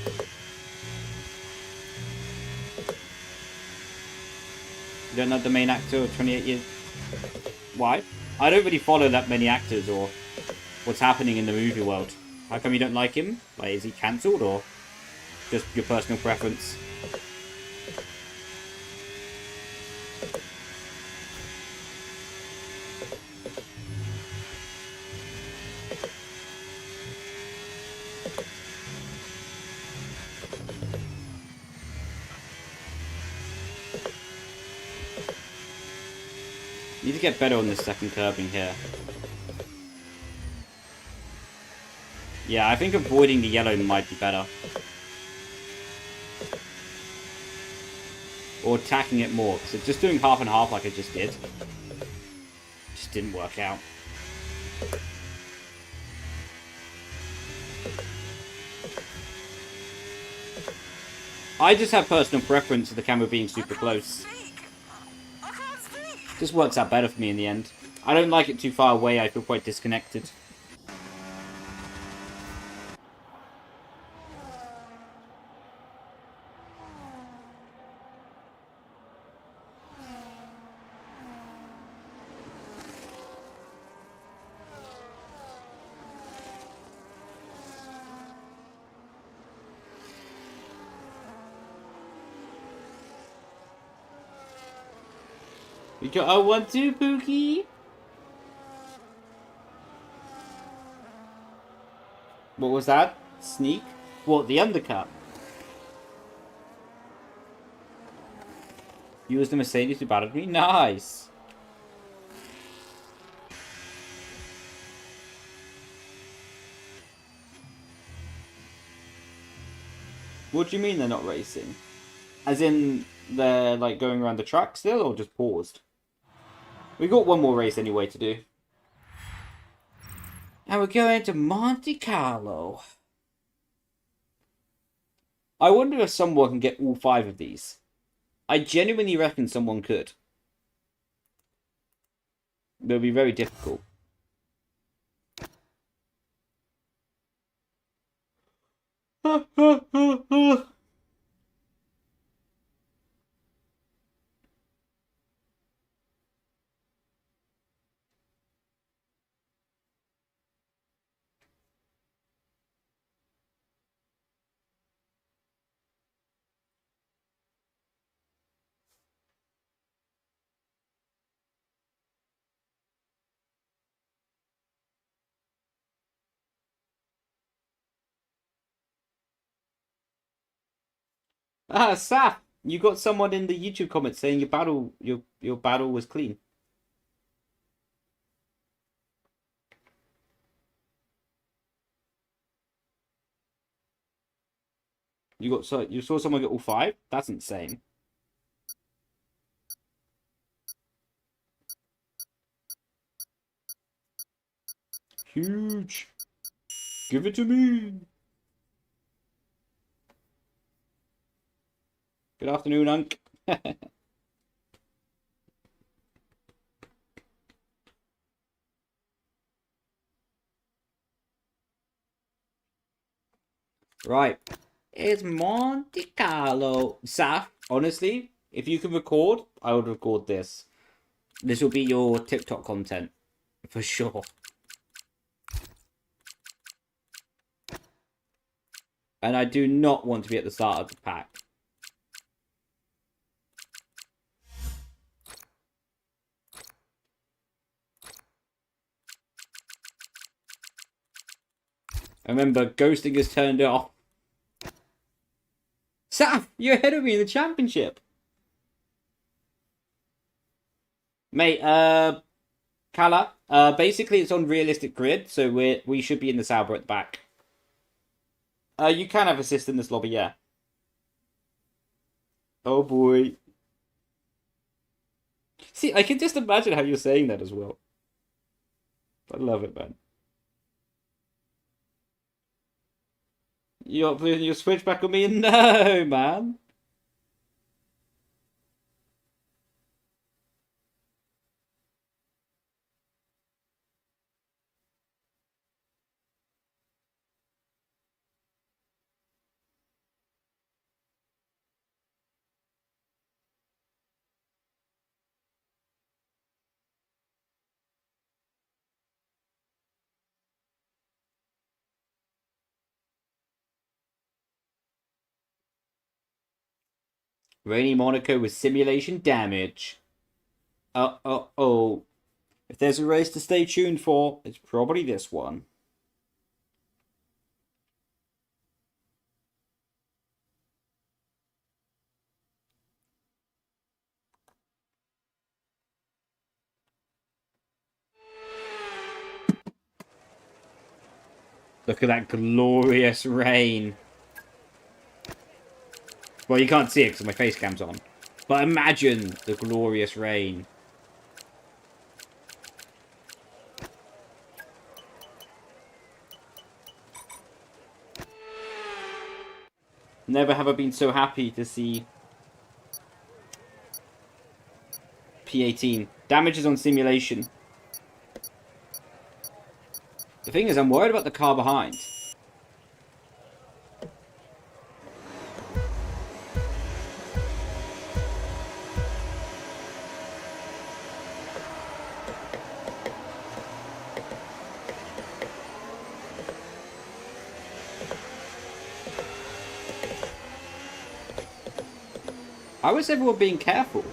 You don't know the main actor of 28 Years? Why? I don't really follow that many actors or what's happening in the movie world. How come you don't like him? Like, is he cancelled or just your personal preference? Need to get better on this second curbing here. Yeah, I think avoiding the yellow might be better. Or attacking it more. So just doing half and half like I just did. Just didn't work out. I just have personal preference for the camera being super close. Just works out better for me in the end. I don't like it too far away, I feel quite disconnected. We got a 1-2, Pookie! What was that? Sneak? What, the undercut? You was the Mercedes who battered me? Nice! What do you mean they're not racing? As in, they're like going around the track still, or just paused? We got one more race anyway to do. And we're going to Monte Carlo. I wonder if someone can get all 5 of these. I genuinely reckon someone could. It would be very difficult. Ah, Saf, you got someone in the YouTube comments saying your battle was clean. You saw someone get all 5? That's insane. Huge. Give it to me. Good afternoon, Unc. Right. It's Monte Carlo. Saf, honestly, if you can record, I would record this. This will be your TikTok content. For sure. And I do not want to be at the start of the pack. Remember, ghosting is turned off. Saf, you're ahead of me in the championship. Mate, Kala, basically it's on realistic grid, so we should be in the Sauber at the back. You can have assist in this lobby, yeah. Oh boy. See, I can just imagine how you're saying that as well. I love it, man. You're putting your switch back on me? No, man. Rainy Monaco with simulation damage. Oh. If there's a race to stay tuned for, it's probably this one. Look at that glorious rain. Well, you can't see it because my face cam's on. But imagine the glorious rain. Never have I been so happy to see P18. Damage is on simulation. The thing is, I'm worried about the car behind. How is everyone being careful?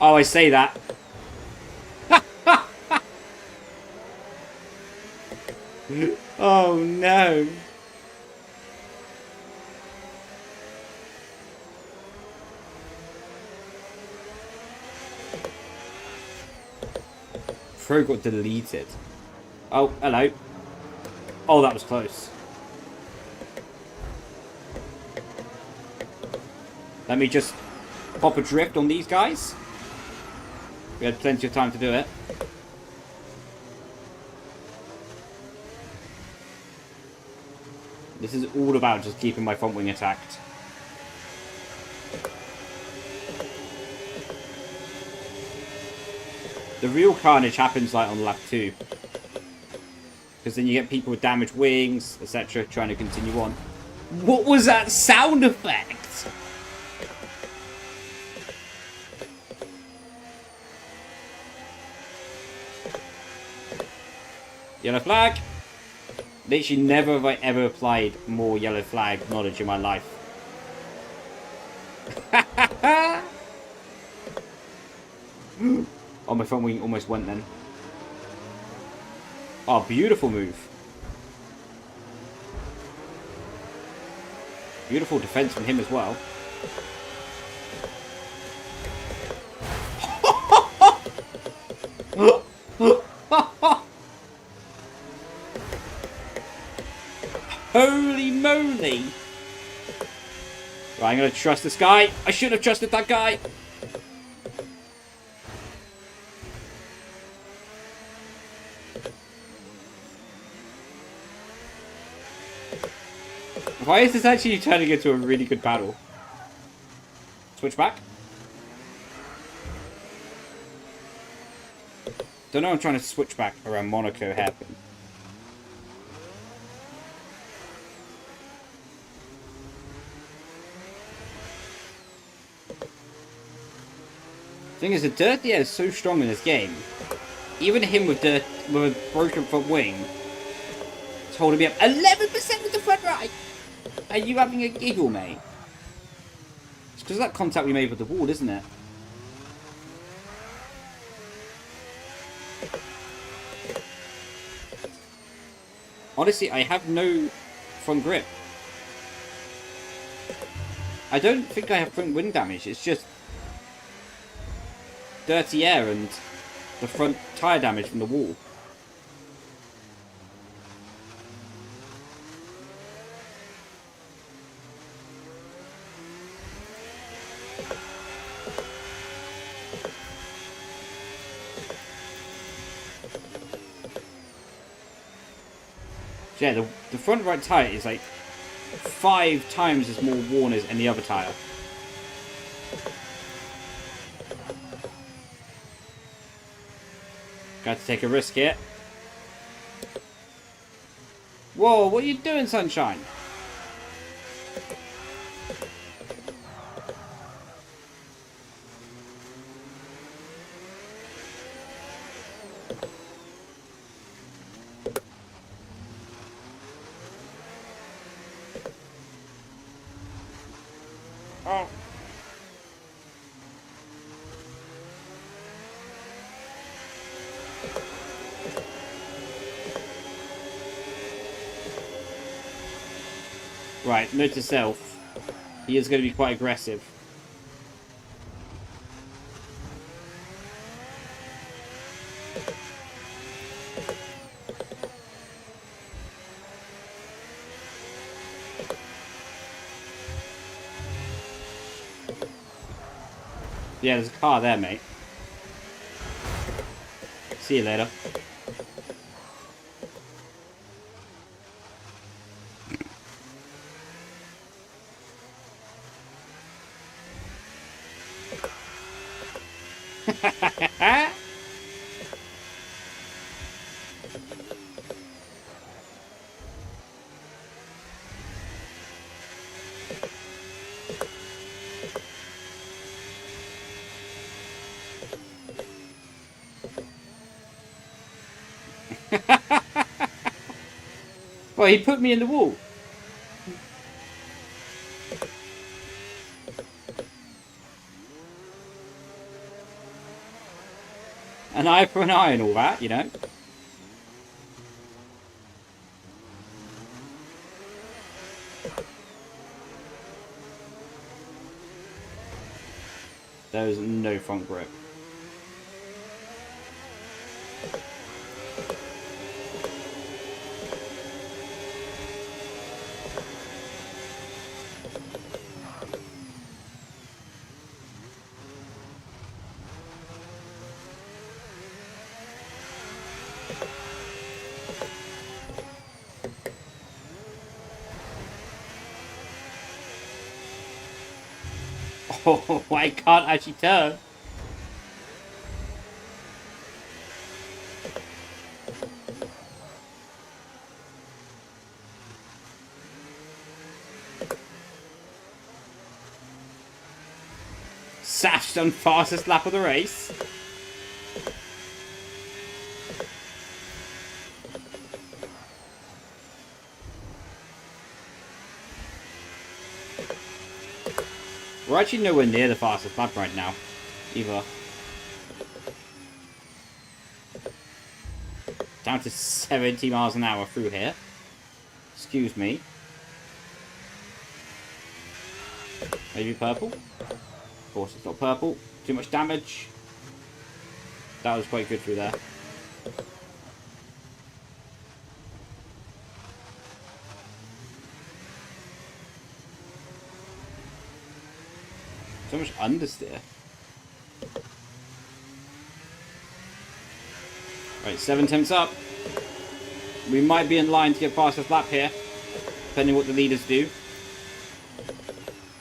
Oh, I say that. Oh, no. Pro got deleted. Oh, hello. Oh, that was close. Let me just pop a drift on these guys. We had plenty of time to do it. This is all about just keeping my front wing attacked. The real carnage happens like on lap 2. Because then you get people with damaged wings, etc. trying to continue on. What was that sound effect? Yellow flag. Literally never have I ever applied more yellow flag knowledge in my life. Oh, my front wing almost went then. Oh, beautiful move. Beautiful defense from him as well. Holy moly! Right, I'm gonna trust this guy. I should have trusted that guy. Why is this actually turning into a really good battle? Switch back. Don't know, I'm trying to switch back around Monaco hairpin. Thing is, the Dirty Air is so strong in this game. Even him with a broken front wing is holding me up 11% with the front right. Are you having a giggle, mate? It's because of that contact we made with the wall, isn't it? Honestly, I have no front grip. I don't think I have front wing damage. It's just dirty air and the front tyre damage from the wall. Yeah, the front right tyre is like 5 times as more worn as any other tyre. Got to take a risk here. Whoa, what are you doing, Sunshine? Oh. Right, note to self. He is going to be quite aggressive. Yeah, there's a car there, mate. See you later. Well, he put me in the wall. An eye for an eye and all that, you know. There's no front grip. Oh, I can't actually turn. Sash done fastest lap of the race. We're actually nowhere near the fastest lap right now, either. Down to 70 miles an hour through here. Excuse me. Maybe purple? Of course it's not purple. Too much damage. That was quite good through there. So much understeer. Right, 7 tenths up. We might be in line to get past this lap here, depending on what the leaders do.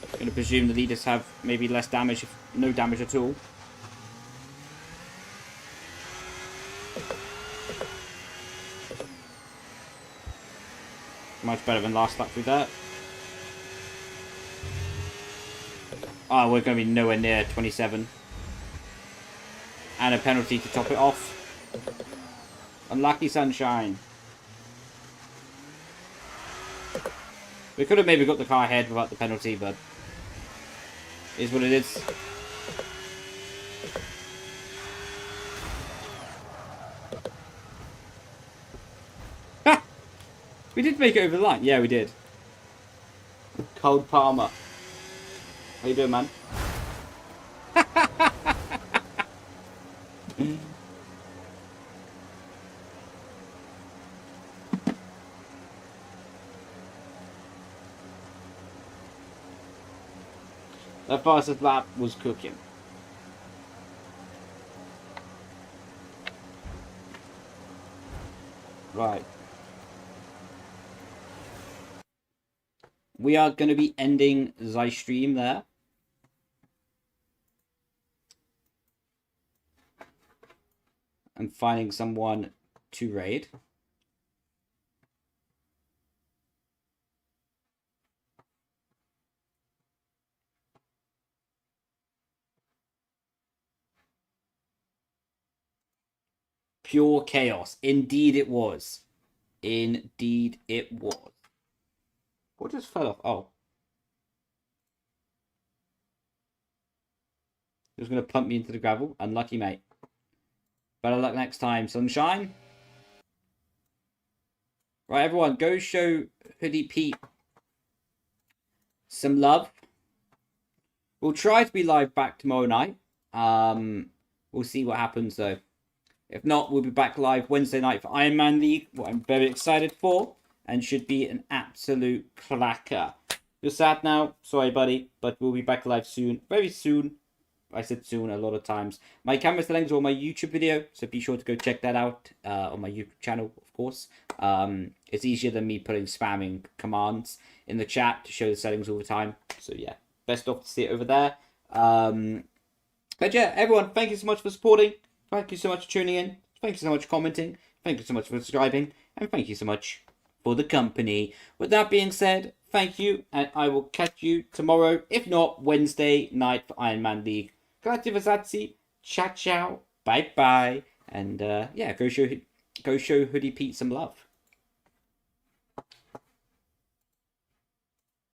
I'm going to presume the leaders have maybe less damage, if no damage at all. Much better than last lap through that. Oh, we're going to be nowhere near 27. And a penalty to top it off. Unlucky sunshine. We could have maybe got the car ahead without the penalty, but it is what it is. Ha! We did make it over the line. Yeah, we did. Cold Palmer. How you doing, man? That fastest lap was cooking. Right. We are going to be ending the stream there. And finding someone to raid. Pure chaos. Indeed it was. Indeed it was. What just fell off? Oh. He was going to pump me into the gravel. Unlucky, mate. Better luck next time, sunshine. Right, everyone, go show Hoodie Pete some love. We'll try to be live back tomorrow night. We'll see what happens, though. If not, we'll be back live Wednesday night for Iron Man League, what I'm very excited for, and should be an absolute clacker. You're sad now, sorry buddy, but we'll be back live soon, very soon. I said soon a lot of times. My camera settings are on my YouTube video, so be sure to go check that out on my YouTube channel, of course. It's easier than me putting spamming commands in the chat to show the settings all the time. So yeah, best off to see it over there. But yeah, everyone, thank you so much for supporting. Thank you so much for tuning in. Thank you so much for commenting. Thank you so much for subscribing. And thank you so much for the company. With that being said, thank you. And I will catch you tomorrow, if not Wednesday night for Iron Man League. Grazie Vazazzi. Ciao, ciao. Bye-bye. And yeah, go show Hoodie Pete some love.